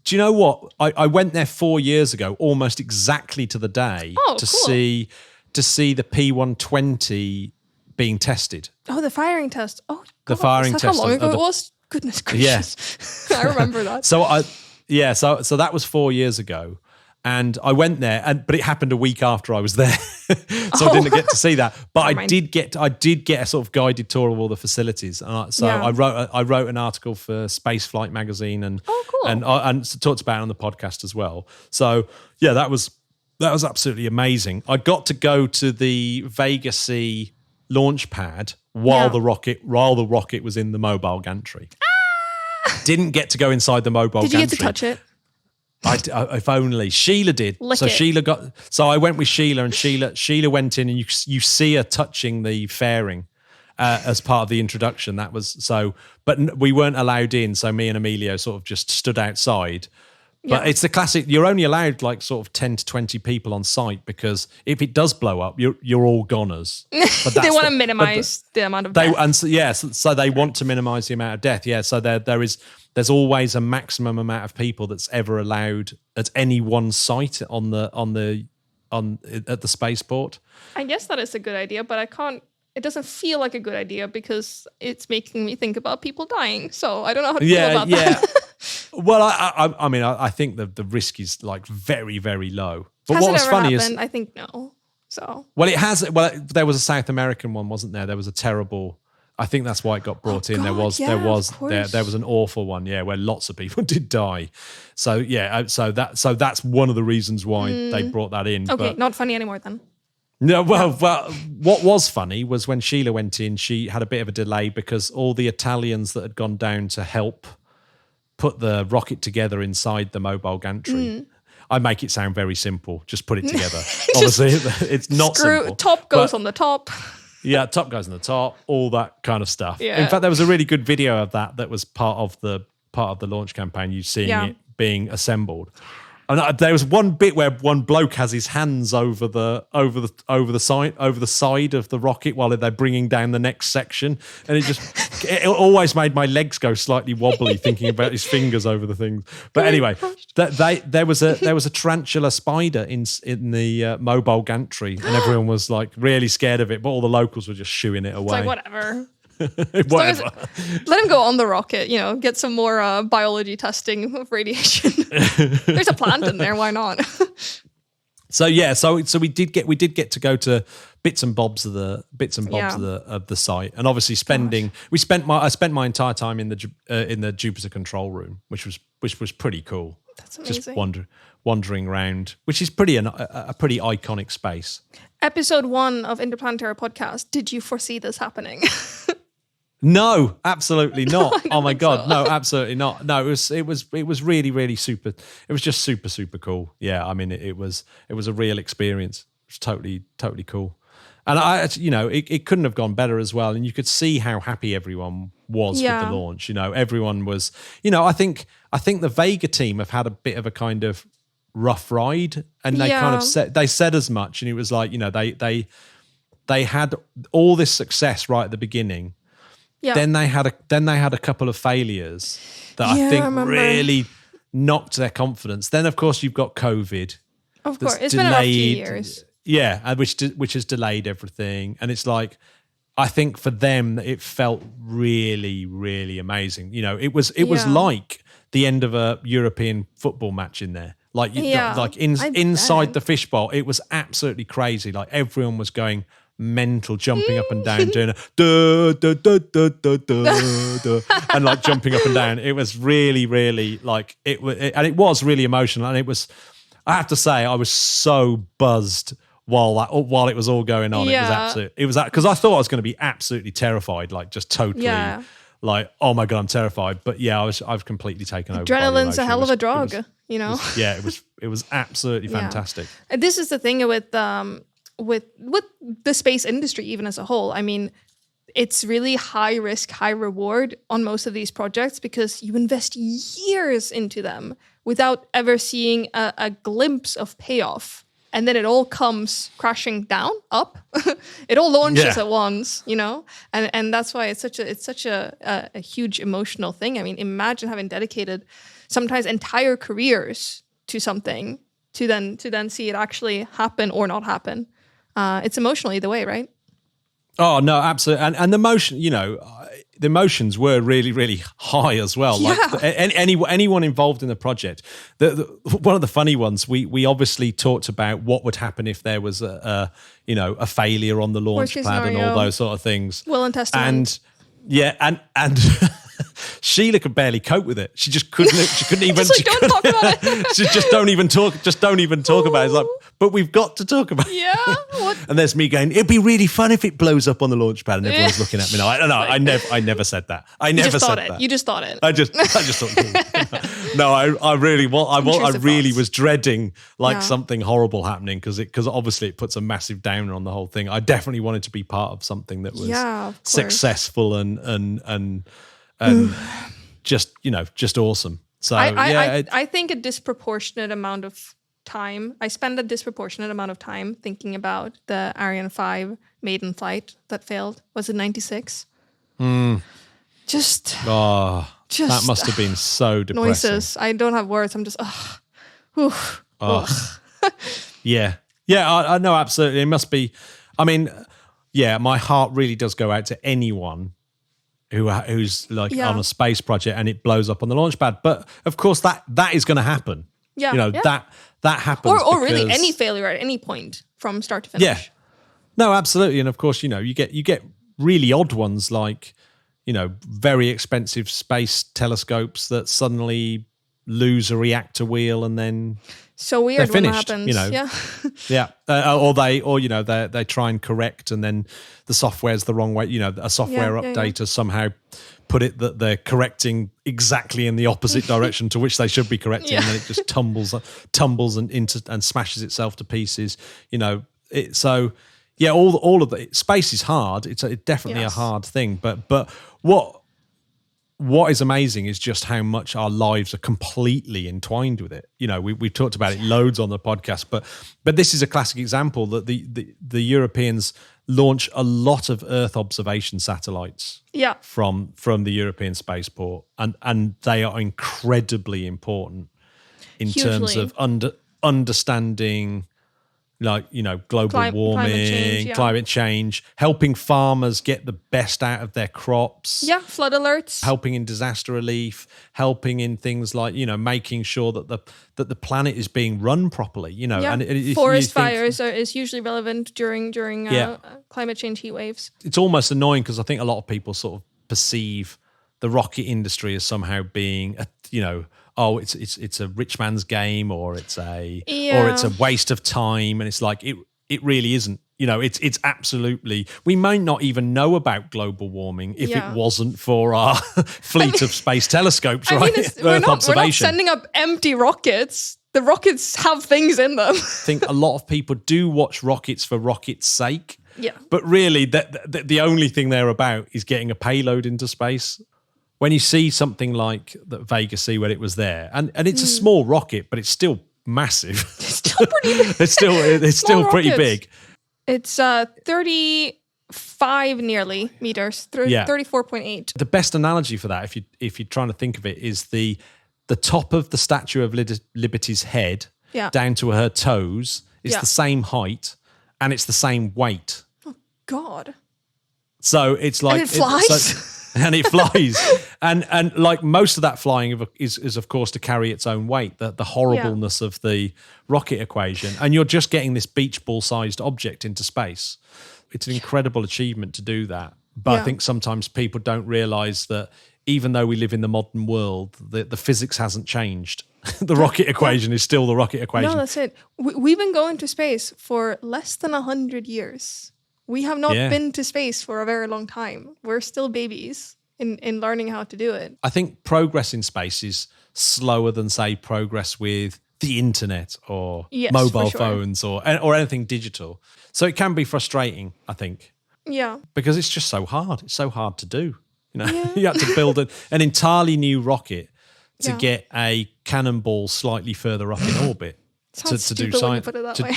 you know what? I went there 4 years ago, almost exactly to the day, to see the P120 being tested. Oh, the firing test. Oh, God, the firing test. test. How long ago it was? Goodness gracious! Yeah. I remember that. So that was 4 years ago, and I went there, but it happened a week after I was there, so I didn't get to see that. But I did get a sort of guided tour of all the facilities, and I wrote an article for Spaceflight magazine, and and talked about it on the podcast as well. So yeah, that was absolutely amazing. I got to go to the Vega C launch pad while the rocket was in the mobile gantry. Didn't get to go inside the mobile gantry. Did you get to touch it? If only. Sheila did. So I went with Sheila, and Sheila went in, and you see her touching the fairing as part of the introduction. That was so, but we weren't allowed in. So me and Emilio sort of just stood outside. But it's the classic. You're only allowed like sort of 10 to 20 people on site, because if it does blow up, you're all goners. But they want to minimize the amount of death. So they want to minimize the amount of death. Yeah. So there's always a maximum amount of people that's ever allowed at any one site at the spaceport. I guess that is a good idea, but I can't. It doesn't feel like a good idea because it's making me think about people dying. So I don't know how to feel about that. Well, I mean, I think the risk is like very, very low. But Has what it was ever funny happened? is, I think no. So it has. Well, there was a South American one, wasn't there? There was a terrible. I think that's why it got brought in. God, there was an awful one, where lots of people did die. So so that's one of the reasons why they brought that in. Okay, but, not funny anymore then. No, well, what was funny was when Sheila went in, she had a bit of a delay because all the Italians that had gone down to help put the rocket together inside the mobile gantry. I make it sound very simple. Just put it together. Obviously, it's not simple. Top goes on the top. Yeah, top goes on the top. All that kind of stuff. Yeah. In fact, there was a really good video of that was part of the launch campaign. You seeing it being assembled. And there was one bit where one bloke has his hands over the side of the rocket while they're bringing down the next section, and it always made my legs go slightly wobbly thinking about his fingers over the things. But anyway, there was a tarantula spider in the mobile gantry, and everyone was like really scared of it, but all the locals were just shooing it away. It's like whatever. Whatever. Let him go on the rocket, get some more biology testing of radiation. There's a plant in there, why not? So we did get to go to bits and bobs of the site, and obviously I spent my entire time in the Jupiter control room, which was pretty cool. That's amazing. Just wandering around, which is a pretty iconic space. Episode 1 of Interplanetary podcast. Did you foresee this happening? No, absolutely not. Oh my God, no, absolutely not. No, it was really, really super. It was just super, super cool. Yeah, I mean, it was a real experience. It was totally, totally cool. And it couldn't have gone better as well. And you could see how happy everyone was with the launch. Everyone was. I think the Vega team have had a bit of a kind of rough ride, and they kind of said as much. And it was like, they had all this success right at the beginning. Yeah. Then they had a couple of failures that I think really knocked their confidence. Then of course you've got COVID. Of course, it's been about 2 years. Yeah, which has delayed everything, and it's like I think for them it felt really, really amazing. It was like the end of a European football match in there. Inside the fishbowl, it was absolutely crazy. Like everyone was going mental, jumping up and down, doing a duh, duh, duh, duh, duh, duh, duh, and like jumping up and down. It was really, really like and it was really emotional. And it was, I have to say, I was so buzzed while it was all going on. It was because I thought I was going to be absolutely terrified, like just totally. Yeah. Like, oh my God, I'm terrified. But yeah, I was completely taken over. Adrenaline's a hell of a drug, It was absolutely fantastic. And this is the thing with the space industry, even as a whole. I mean, it's really high risk, high reward on most of these projects because you invest years into them without ever seeing a glimpse of payoff and then it all comes crashing down, up. It all launches at once, you know, and that's why it's such a huge emotional thing. I mean, imagine having dedicated sometimes entire careers to something to then see it actually happen or not happen. It's emotional either way, right? Oh no, absolutely, and the emotion, you know, the emotions were really, really high as well. Like anyone involved in the project, one of the funny ones, we obviously talked about what would happen if there was a failure on the launch pad and all those sort of things. Will and testament. And Sheila could barely cope with it. She just couldn't. She couldn't even. Don't talk about it. She just don't even talk. Just don't even talk about it. It's like, but we've got to talk about it. Yeah. What? And there's me going, it'd be really fun if it blows up on the launch pad, and everyone's looking at me. No, I never said that. I never said that. You just thought it. I just thought. No, I really was dreading something horrible happening because obviously it puts a massive downer on the whole thing. I definitely wanted to be part of something that was successful and just awesome. So I think a disproportionate amount of time. I spend a disproportionate amount of time thinking about the Ariane 5 maiden flight that failed. Was it 96? Just that must have been so depressing. Noises. I don't have words. I'm just Yeah, I know, absolutely. It must be. I mean, my heart really does go out to anyone who's on a space project and it blows up on the launch pad. But of course, that is going to happen. Yeah, that happens. Or really any failure at any point from start to finish. Yeah, no, absolutely. And of course, you get really odd ones like very expensive space telescopes that suddenly lose a reactor wheel and then so weird they're finished, when that happens. Or they try and correct and then the software's the wrong way. A software update has somehow put it that they're correcting exactly in the opposite direction to which they should be correcting, and then it just tumbles and smashes itself to pieces. All of the space is hard. It's definitely a hard thing, but what is amazing is just how much our lives are completely entwined with it. We've talked about it loads on the podcast, but this is a classic example that the Europeans launch a lot of Earth observation satellites from the European spaceport, and they are incredibly important in terms of understanding global warming, climate change, helping farmers get the best out of their crops. Yeah, flood alerts. Helping in disaster relief, helping in things like, making sure that the planet is being run properly, And forest fires is usually relevant during climate change heat waves. It's almost annoying because I think a lot of people sort of perceive the rocket industry as somehow being it's a rich man's game, or it's a waste of time, and it's like it really isn't. It's absolutely. We might not even know about global warming if it wasn't for our fleet of space telescopes, right? We're not sending up empty rockets. The rockets have things in them. I think a lot of people do watch rockets for rockets' sake. Yeah, but really, the only thing they're about is getting a payload into space. When you see something like the Vega C when it was there, and it's a small rocket, but it's still massive. It's still pretty big. it's still pretty big. It's 35 nearly meters, 34.8. The best analogy for that, if you're trying to think of it, is the top of the Statue of Liberty's head down to her toes is the same height, and it's the same weight. Oh God! So it's like, and it flies. And it flies, and like most of that flying is of course to carry its own weight. The horribleness of the rocket equation, and you're just getting this beach ball sized object into space. It's an incredible achievement to do that. But I think sometimes people don't realise that even though we live in the modern world, the physics hasn't changed. The rocket equation is still the rocket equation. No, that's it. We've been going to space for less than 100 years. We have not been to space for a very long time. We're still babies in learning how to do it. I think progress in space is slower than, say, progress with the internet or mobile phones or anything digital. So it can be frustrating, I think. Yeah. Because it's just so hard. It's so hard to do. You have to build an entirely new rocket to get a cannonball slightly further up in orbit. Sounds to do stupid when you science. put it that way.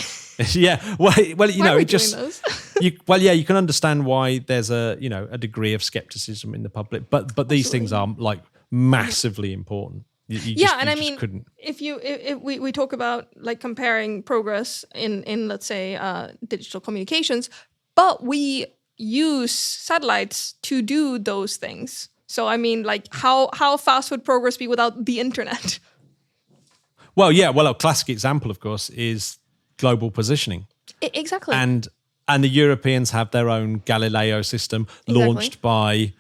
Yeah, well, you Why know, are we it just doing those? you can understand why there's a degree of skepticism in the public, but these things are like massively important. Couldn't. If we talk about like comparing progress in let's say digital communications, but we use satellites to do those things. So I mean, like how fast would progress be without the internet? Well, yeah. Well, a classic example, of course, is global positioning. Exactly. And the Europeans have their own Galileo system launched by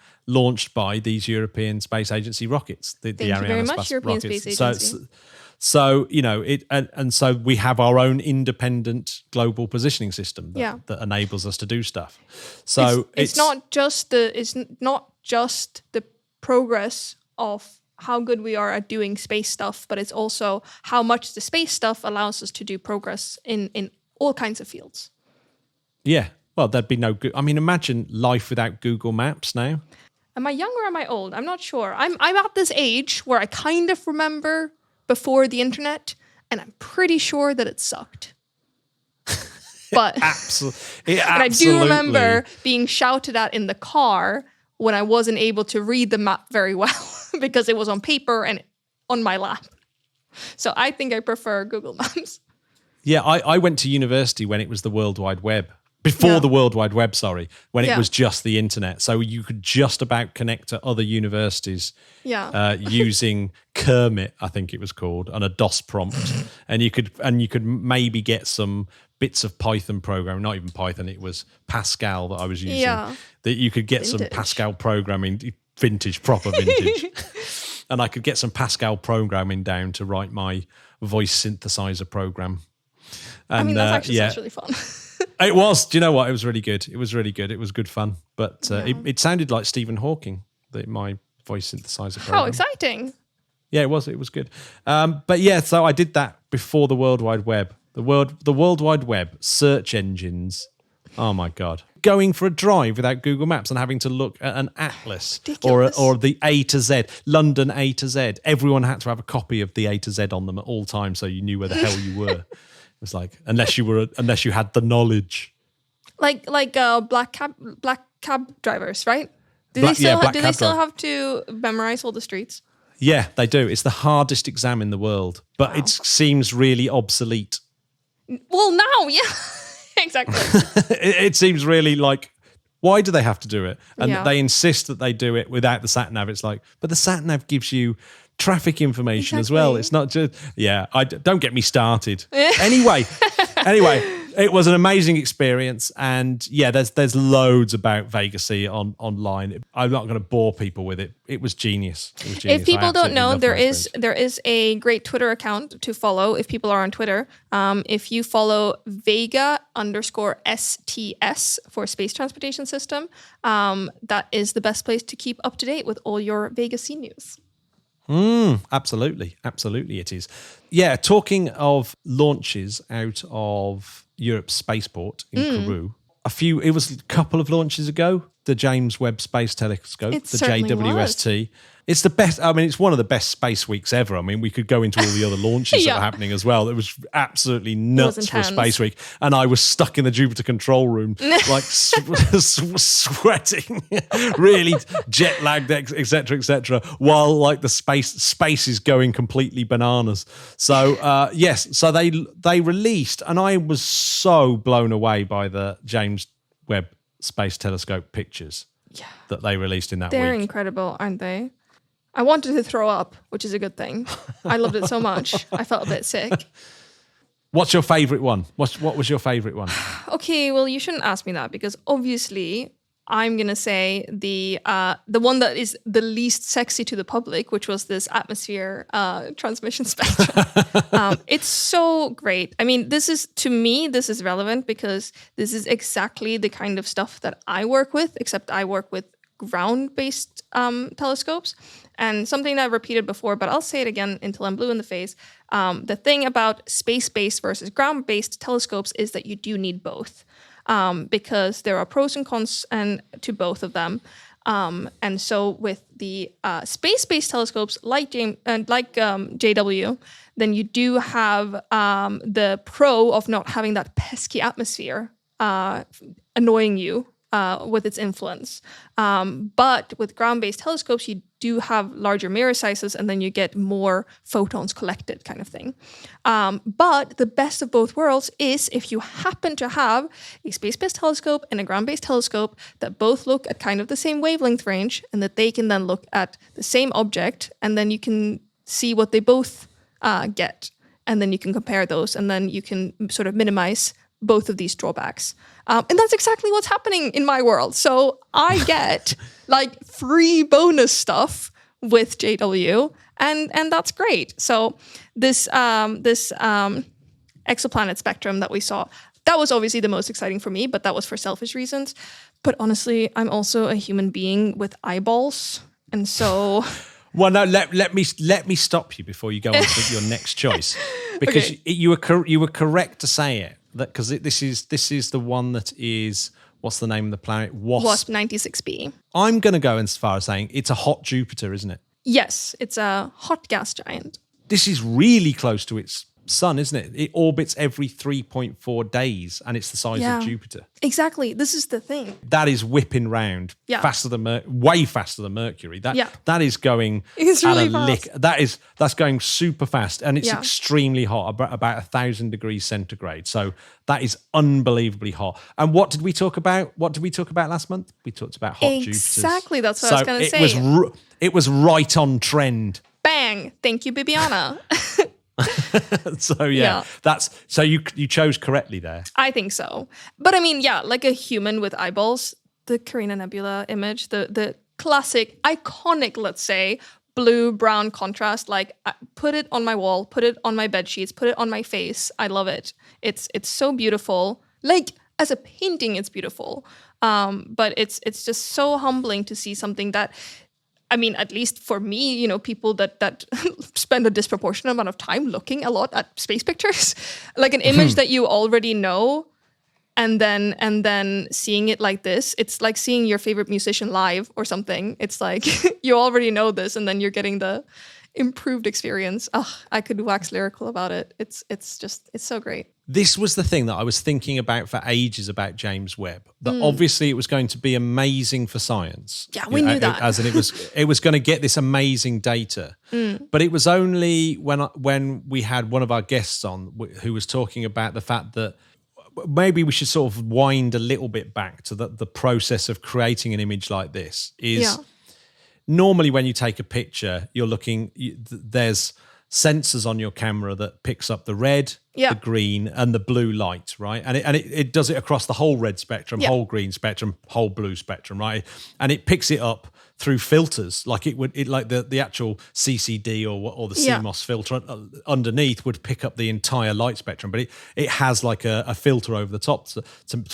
these European Space Agency rockets. Thank you very much, European Space Agency. So you know it, and so we have our own independent global positioning system that enables us to do stuff. So it's not just the progress of how good we are at doing space stuff, but it's also how much the space stuff allows us to do progress in all kinds of fields. Yeah. Well, there'd be no good. I mean, imagine life without Google Maps now. Am I young or am I old? I'm not sure. I'm at this age where I kind of remember before the internet, and I'm pretty sure that it sucked. But Absolutely. and I do remember being shouted at in the car when I wasn't able to read the map very well because it was on paper and on my lap. So I think I prefer Google Maps. Yeah, I went to university when it was the World Wide Web. Before the World Wide Web, when it was just the internet. So you could just about connect to other universities using Kermit, I think it was called, on a DOS prompt. and you could maybe get some bits of Python program, not even Python, it was Pascal that I was using. Yeah. That you could get some Pascal programming, proper vintage. And I could get some Pascal programming down to write my voice synthesizer program. And, I mean, that actually sounds really fun. It was. Do you know what? It was really good. It was really good. It was good fun. But it sounded like Stephen Hawking, my voice synthesizer program. How exciting. Yeah, it was. It was good. But yeah, so I did that before the World Wide Web. The World Wide Web, search engines. Oh my God. Going for a drive without Google Maps and having to look at an atlas or the A to Z, London A to Z. Everyone had to have a copy of the A to Z on them at all times so you knew where the hell you were. It was like unless you had the knowledge, like black cab drivers, right? Do they still have to memorize all the streets? Yeah, they do. It's the hardest exam in the world, but it seems really obsolete. Well, now, yeah, exactly. it seems really like, why do they have to do it? And they insist that they do it without the sat nav. It's like, but the sat nav gives you traffic information as well. It's not just don't get me started. Anyway, it was an amazing experience, and there's loads about Vega C online. I'm not going to bore people with it. It was genius. If people don't know, there is a great Twitter account to follow if people are on Twitter. If you follow Vega_STS for Space Transportation System, that is the best place to keep up to date with all your Vega C news. Absolutely it is. Yeah, talking of launches out of Europe's spaceport in Kourou, it was a couple of launches ago, the James Webb Space Telescope, the JWST. It's the best. I mean, it's one of the best space weeks ever. I mean, we could go into all the other launches that were happening as well. It was absolutely nuts for Space Week. And I was stuck in the Jupiter control room, like sweating, really jet lagged, etc., while like the space is going completely bananas. So so they released, and I was so blown away by the James Webb Space Telescope pictures that they released in that week. They're incredible, aren't they? I wanted to throw up, which is a good thing. I loved it so much. I felt a bit sick. What's your favourite one? What was your favourite one? Okay, well, you shouldn't ask me that because obviously I'm going to say the one that is the least sexy to the public, which was this atmosphere transmission spectrum. It's so great. I mean, this is relevant because this is exactly the kind of stuff that I work with, except I work with ground-based telescopes. And something that I've repeated before, but I'll say it again until I'm blue in the face. The thing about space-based versus ground-based telescopes is that you do need both. Because there are pros and cons to both of them. And so with the space-based telescopes like JW, then you do have the pro of not having that pesky atmosphere annoying you with its influence. But with ground-based telescopes, you do have larger mirror sizes, and then you get more photons collected, kind of thing. But the best of both worlds is if you happen to have a space-based telescope and a ground-based telescope that both look at kind of the same wavelength range, and that they can then look at the same object, and then you can see what they both get, and then you can compare those, and then you can sort of minimize both of these drawbacks. And that's exactly what's happening in my world. So I get like free bonus stuff with JW, and that's great. So this exoplanet spectrum that we saw, that was obviously the most exciting for me, but that was for selfish reasons. But honestly, I'm also a human being with eyeballs, and so well, no, let me stop you before you go on to your next choice, because you were correct to say it. Because this is the one that is, what's the name of the planet? WASP 96b. I'm going to go as far as saying it's a hot Jupiter, isn't it? Yes, it's a hot gas giant. This is really close to its sun, isn't it? It orbits every 3.4 days, and it's the size of Jupiter. Exactly. This is the thing. That is whipping round faster than way faster than Mercury. That is going it's really fast. That's going super fast, and it's extremely hot, about 1,000 degrees centigrade. So that is unbelievably hot. And what did we talk about? What did we talk about last month? We talked about hot Jupiters. Exactly. That's what I was going to say. It was right on trend. Bang! Thank you, Bibiana. So that's so you chose correctly there. I think so. But I mean, like a human with eyeballs, the Carina Nebula image, the classic, iconic, let's say, blue-brown contrast, like put it on my wall, put it on my bed sheets, put it on my face. I love it. It's so beautiful. Like as a painting, it's beautiful. But it's just so humbling to see something that, I mean, at least for me, people that spend a disproportionate amount of time looking a lot at space pictures, like an image that you already know, and then seeing it like this, it's like seeing your favorite musician live or something. It's like you already know this, and then you're getting the improved experience. I could wax lyrical about it. It's so great. This was the thing that I was thinking about for ages about James Webb. That obviously it was going to be amazing for science. Yeah, we knew that. As in it was going to get this amazing data. But it was only when we had one of our guests on who was talking about the fact that maybe we should sort of wind a little bit back to the process of creating an image like this is normally when you take a picture, you're looking, there's sensors on your camera that picks up the red, the green, and the blue light, right? And it does it across the whole red spectrum, whole green spectrum, whole blue spectrum, right? And it picks it up through filters, like like the actual CCD or the CMOS filter underneath would pick up the entire light spectrum, but it has like a filter over the top to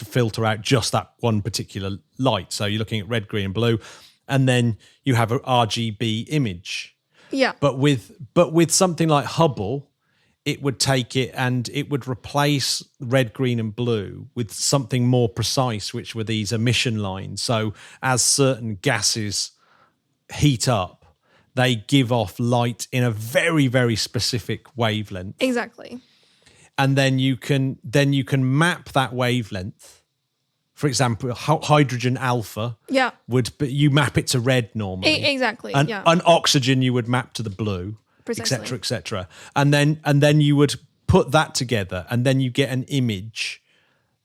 filter out just that one particular light. So you're looking at red, green, and blue, and then you have an RGB image. Yeah. But with something like Hubble, it would take it and it would replace red, green, and blue with something more precise, which were these emission lines. So as certain gases heat up, they give off light in a very, very specific wavelength. Exactly. And then you can map that wavelength. For example, hydrogen alpha you map it to red normally. Exactly. And oxygen you would map to the blue, Precisely. et cetera. And then you would put that together, and then you get an image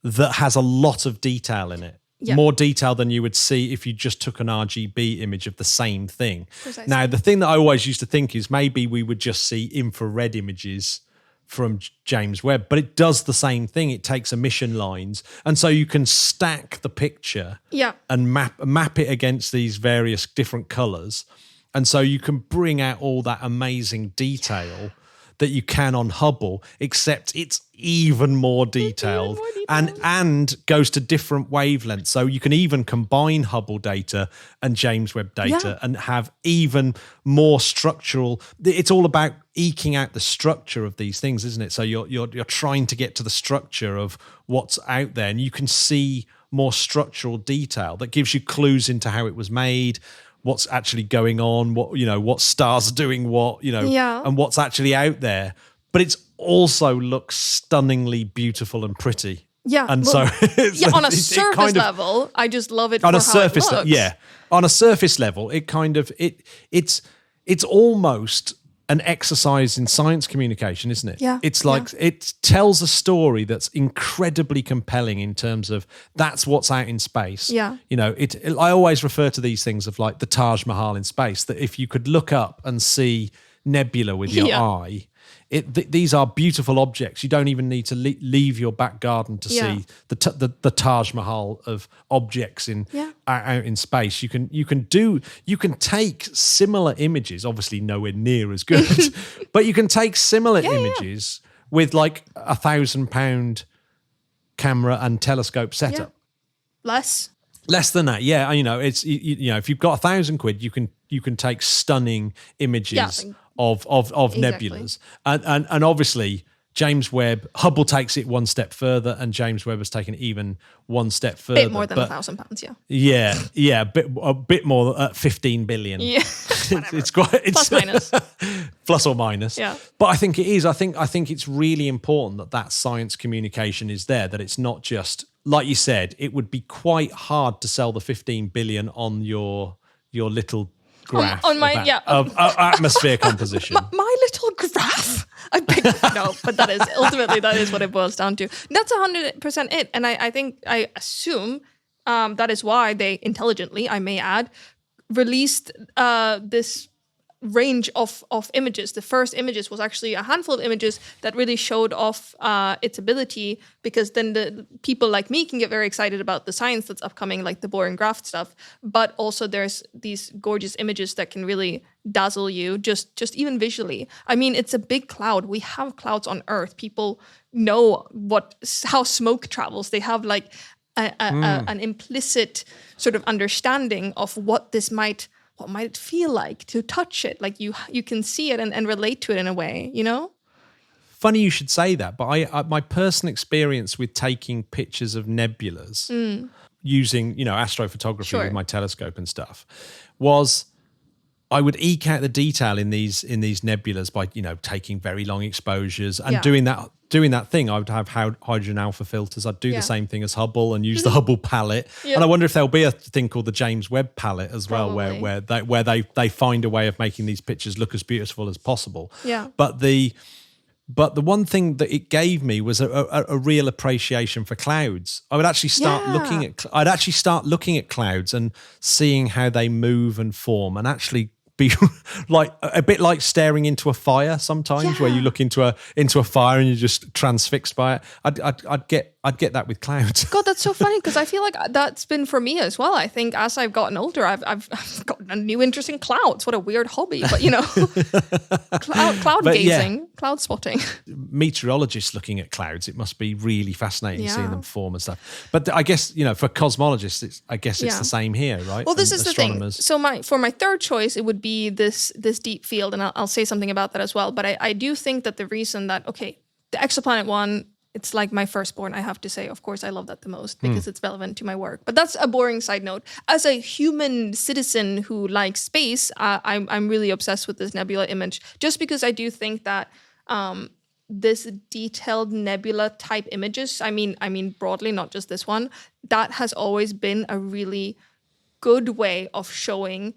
that has a lot of detail in it. Yeah. More detail than you would see if you just took an RGB image of the same thing. Precisely. Now, the thing that I always used to think is maybe we would just see infrared images from James Webb, but it does the same thing. It takes emission lines, and so you can stack the picture and map it against these various different colors, and so you can bring out all that amazing detail that you can on Hubble, except it's even more detailed, and goes to different wavelengths. So you can even combine Hubble data and James Webb data and have even more structural. It's all about eking out the structure of these things, isn't it? So you're trying to get to the structure of what's out there, and you can see more structural detail that gives you clues into how it was made, what's actually going on, what stars are doing what, and what's actually out there. But it's also looks stunningly beautiful and pretty. Yeah. And well, so on a surface level, I just love it on for a surface how it looks. on a surface level, it's almost an exercise in science communication, isn't it? Yeah. It's like it tells a story that's incredibly compelling in terms of that's what's out in space. Yeah. I always refer to these things of like the Taj Mahal in space, that if you could look up and see nebula with your eye, these are beautiful objects. You don't even need to leave your back garden to see the Taj Mahal of objects out in space. You can take similar images, obviously nowhere near as good, but you can take similar images with like £1,000 camera and telescope setup. Less than that, yeah. It's if you've got £1,000, you can take stunning images of nebulas, and obviously James Webb, Hubble takes it one step further, and James Webb has taken it even one step further. Bit more than £1,000, yeah. Yeah, a bit more, 15 billion. Yeah, it's quite plus minus, plus or minus. Yeah, but I think it is. I think it's really important that science communication is there. That it's not just like you said. It would be quite hard to sell the 15 billion on your little graph on my of atmosphere composition. My little graph. But that is what it boils down to. That's 100% it, and I assume that is why they intelligently, I may add, released this range of images. The first images was actually a handful of images that really showed off its ability, because then the people like me can get very excited about the science that's upcoming, like the boring graph stuff. But also there's these gorgeous images that can really dazzle you, just even visually. I mean, it's a big cloud. We have clouds on Earth. People know how smoke travels. They have like an implicit sort of understanding of what might it feel like to touch it? Like you can see it and relate to it in a way, Funny you should say that, but I my personal experience with taking pictures of nebulas using, astrophotography with my telescope and stuff was I would eke out the detail in these nebulas by, taking very long exposures and doing that thing. I would have hydrogen alpha filters. I'd do the same thing as Hubble and use the Hubble palette. Yep. And I wonder if there'll be a thing called the James Webb palette as well, where they find a way of making these pictures look as beautiful as possible. Yeah. But the one thing that it gave me was a real appreciation for clouds. I would actually start looking at clouds and seeing how they move and form, and actually be like a bit like staring into a fire sometimes, where you look into a fire and you're just transfixed by it. I'd get that with clouds. God, that's so funny, because I feel like that's been for me as well. I think as I've gotten older, I've gotten a new interest in clouds. What a weird hobby, but cloud gazing, cloud spotting. Meteorologists looking at clouds, it must be really fascinating seeing them form and stuff. But I guess for cosmologists, it's the same here, right? Well, this is the thing. So for my third choice, it would be this deep field, and I'll say something about that as well. But I do think that the reason that the exoplanet one, it's like my firstborn, I have to say. Of course, I love that the most because it's relevant to my work. But that's a boring side note. As a human citizen who likes space, I'm really obsessed with this nebula image, just because I do think that this detailed nebula type images, I mean broadly, not just this one, that has always been a really good way of showing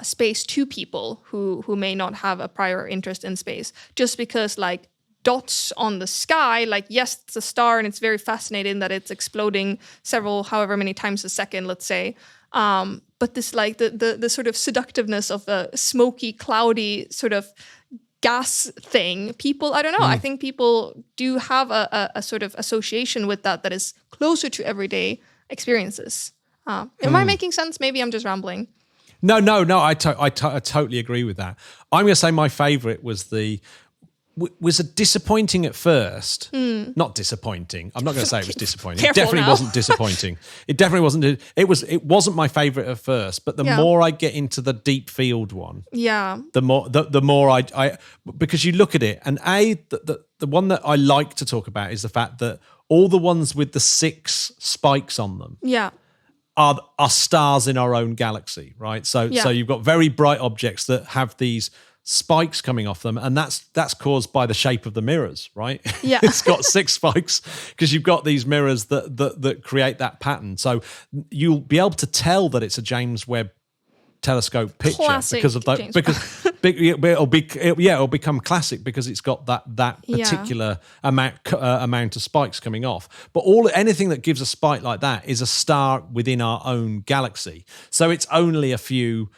space to people who may not have a prior interest in space. Just because like dots on the sky, like, yes, it's a star and it's very fascinating that it's exploding however many times a second, let's say. But this like the sort of seductiveness of a smoky, cloudy sort of gas thing, people, I don't know, I think people do have a sort of association with that is closer to everyday experiences. Am I making sense? Maybe I'm just rambling. No, I totally agree with that. I'm going to say my favorite was was disappointing at first. Not disappointing. I'm not going to say it was disappointing. It Careful definitely now. wasn't disappointing. It definitely wasn't. It wasn't my favorite at first. But the more I get into the deep field one, the more I because you look at it, and the one that I like to talk about is the fact that all the ones with the 6 spikes on them, are stars in our own galaxy, right? So you've got very bright objects that have these spikes coming off them, and that's caused by the shape of the mirrors, right? Yeah. It's got 6 spikes because you've got these mirrors that create that pattern. So you'll be able to tell that it's a James Webb telescope picture Classic because of that. James It'll become classic because it's got that particular amount of spikes coming off. But anything that gives a spike like that is a star within our own galaxy. So it's only a few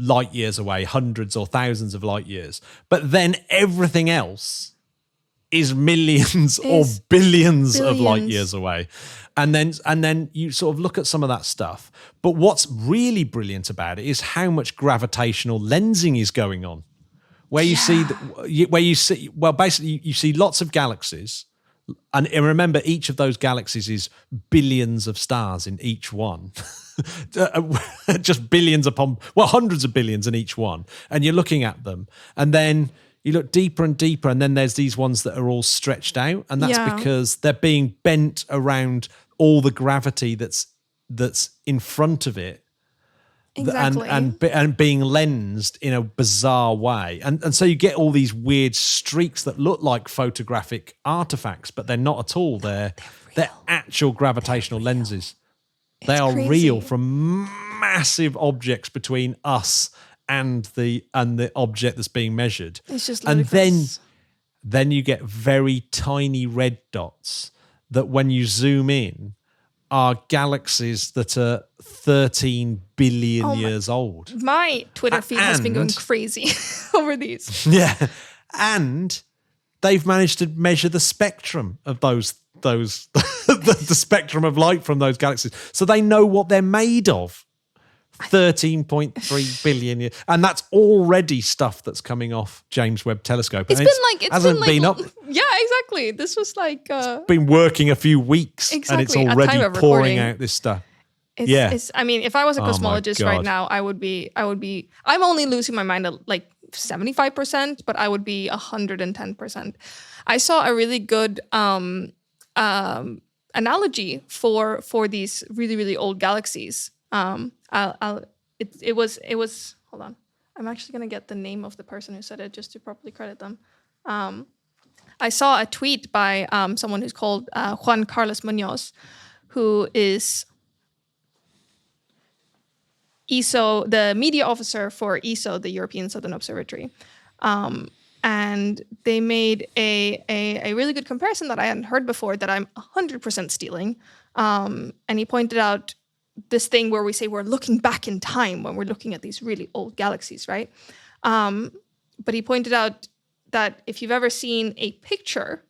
light years away, hundreds or thousands of light years. But then everything else is millions or billions of light years away. And then you sort of look at some of that stuff. But what's really brilliant about it is how much gravitational lensing is going on. Basically you see lots of galaxies. And remember, each of those galaxies is billions of stars in each one. Just billions hundreds of billions in each one. And you're looking at them. And then you look deeper and deeper. And then there's these ones that are all stretched out. And that's because they're being bent around all the gravity that's in front of it. Exactly. And being lensed in a bizarre way. And so you get all these weird streaks that look like photographic artifacts, but they're not at all. They're actual gravitational lenses. They are crazy. real from massive objects between us and the object that's being measured. It's just ludicrous. ludicrous. And then you get very tiny red dots that when you zoom in are galaxies that are 13 billion years old. My Twitter feed has been going crazy over these. Yeah. And they've managed to measure the spectrum of those the spectrum of light from those galaxies. So they know what they're made of. 13.3 billion years. And that's already stuff that's coming off James Webb Telescope. It's hasn't been up. Yeah, exactly. This was like Been working a few weeks, and it's already pouring out this stuff. It's, I mean, if I was a cosmologist right God. now, I would be. I'm only losing my mind at like 75%, but I would be 110%. I saw a really good analogy for these really, really old galaxies. It was. Hold on, I'm actually gonna get the name of the person who said it just to properly credit them. I saw a tweet by someone who's called Juan Carlos Munoz, who is ESO, the media officer for ESO, the European Southern Observatory. And they made a really good comparison that I hadn't heard before that I'm 100% stealing. And he pointed out this thing where we say we're looking back in time when we're looking at these really old galaxies, right? But he pointed out that if you've ever seen a picture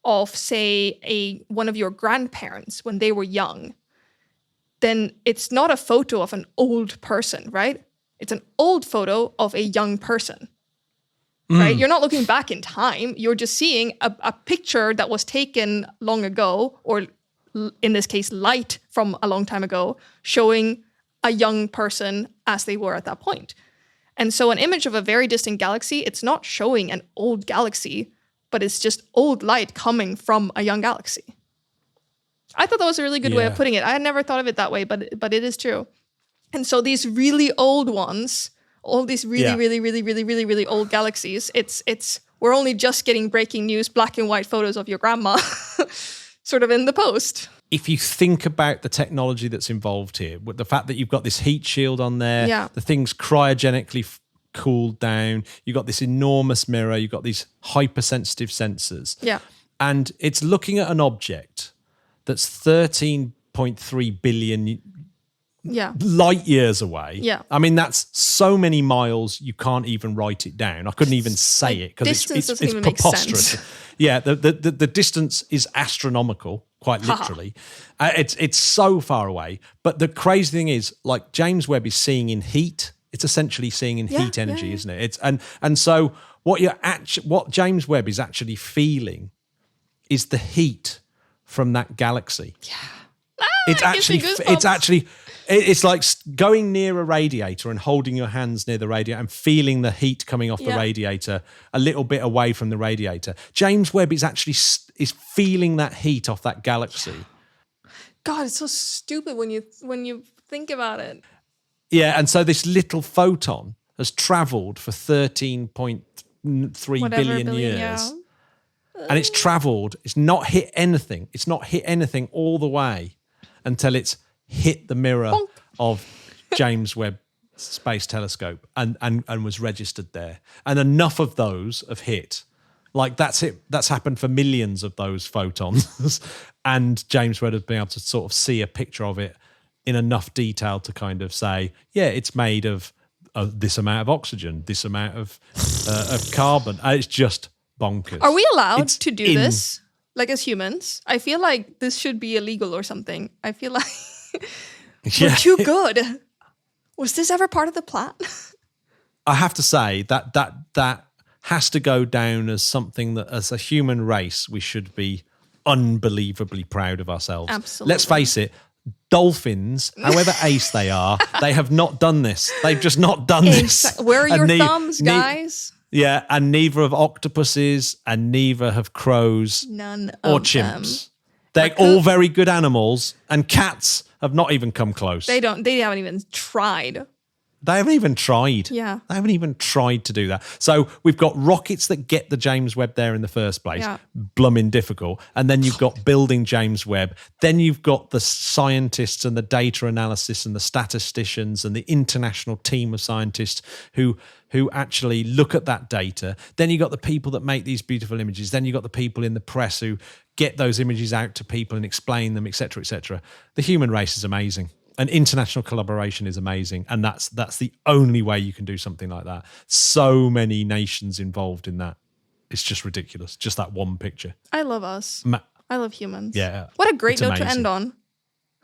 of, say, one of your grandparents when they were young, then it's not a photo of an old person, right? It's an old photo of a young person, right? You're not looking back in time. You're just seeing a picture that was taken long ago, or in this case, light from a long time ago, showing a young person as they were at that point. And so an image of a very distant galaxy, it's not showing an old galaxy, but it's just old light coming from a young galaxy. I thought that was a really good way of putting it. I had never thought of it that way, but it is true. And so these really old ones, all these really old galaxies, we're only just getting breaking news, black and white photos of your grandma sort of in the post. If you think about the technology that's involved here, with the fact that you've got this heat shield on there, the thing's cryogenically cooled down, you've got this enormous mirror, you've got these hypersensitive sensors. Yeah. And it's looking at an object that's 13.3 billion light years away. Yeah. I mean, that's so many miles, you can't even write it down. I couldn't even say it because it's preposterous. Yeah, the distance is astronomical, quite literally. It's so far away. But the crazy thing is, like, James Webb is seeing in heat. It's essentially seeing in heat energy, isn't it? And so What James Webb is actually feeling is the heat from that galaxy. Yeah. It's like going near a radiator and holding your hands near the radiator and feeling the heat coming off the radiator a little bit away from the radiator. James Webb is actually is feeling that heat off that galaxy. God, it's so stupid when you think about it. Yeah, and so this little photon has travelled for 13.3 billion years. Yeah. And it's travelled, it's not hit anything. It's not hit anything all the way until it's hit the mirror of James Webb Space Telescope and was registered there. And enough of those have hit. Like that's it. That's happened for millions of those photons. And James Webb has been able to sort of see a picture of it in enough detail to kind of say, yeah, it's made of this amount of oxygen, this amount of carbon. And it's just bonkers. Are we allowed to do this? Like as humans? I feel like this should be illegal or something. I feel like we're too good. Was this ever part of the plan? I have to say that has to go down as something that as a human race we should be unbelievably proud of ourselves. Absolutely. Let's face it, dolphins, however ace they are, they have not done this. They've just not done this. Where are your thumbs, guys? Yeah, and neither have octopuses and neither have crows None or of chimps. them. They're all very good animals, and cats have not even come close. They haven't even tried. They haven't even tried. Yeah. They haven't even tried to do that. So we've got rockets that get the James Webb there in the first place. Yeah. Blooming difficult. And then you've got building James Webb. Then you've got the scientists and the data analysis and the statisticians and the international team of scientists who actually look at that data. Then you've got the people that make these beautiful images. Then you've got the people in the press who get those images out to people and explain them, et cetera, et cetera. The human race is amazing. And international collaboration is amazing. And that's the only way you can do something like that. So many nations involved in that. It's just ridiculous. Just that one picture. I love us. I love humans. Yeah. What a great note to end on.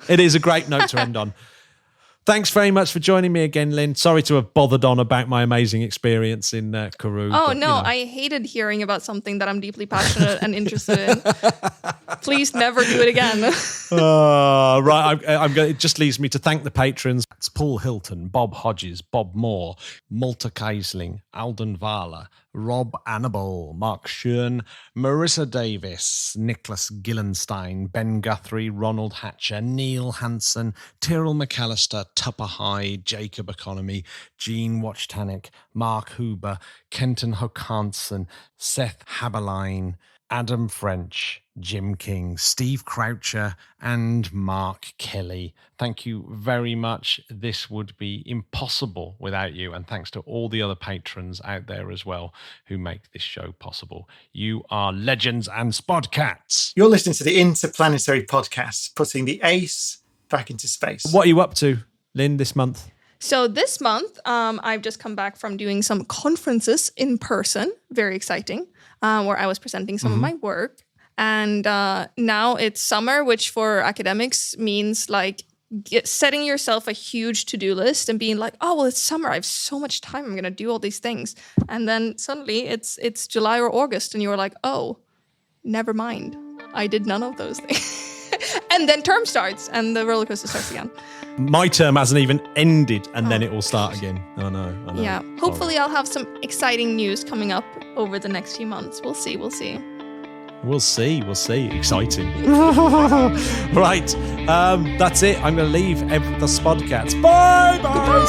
It is a great note to end on. Thanks very much for joining me again, Lynn. Sorry to have bothered on about my amazing experience in Kourou. Oh, no, I hated hearing about something that I'm deeply passionate and interested in. Please never do it again. Right, it just leaves me to thank the patrons. It's Paul Hilton, Bob Hodges, Bob Moore, Malta Keisling, Alden Vala, Rob Annabelle, Mark Schoen, Marissa Davis, Nicholas Gillenstein, Ben Guthrie, Ronald Hatcher, Neil Hansen, Tyrrell McAllister, Tupper Hyde, Jacob Economy, Jean Watchtanik, Mark Huber, Kenton Hokanson, Seth Haberline, Adam French, Jim King, Steve Croucher, and Mark Kelly. Thank you very much. This would be impossible without you, and thanks to all the other patrons out there as well who make this show possible. You are legends and spodcats. You're listening to the Interplanetary podcast, putting the ace back into space. What are you up to, Lynn, this month? So this month, I've just come back from doing some conferences in person. Very exciting. Where I was presenting some of my work. And now it's summer, which for academics means like setting yourself a huge to-do list and being like, oh, well, it's summer. I have so much time. I'm going to do all these things. And then suddenly it's July or August and you're like, oh, never mind. I did none of those things. And then term starts and the roller coaster starts again. My term hasn't even ended and then it will start again. I know. Yeah. Hopefully I'll have some exciting news coming up over the next few months. We'll see. We'll see. Exciting. Right. That's it. I'm going to leave the Spodcats. Bye. Goodbye.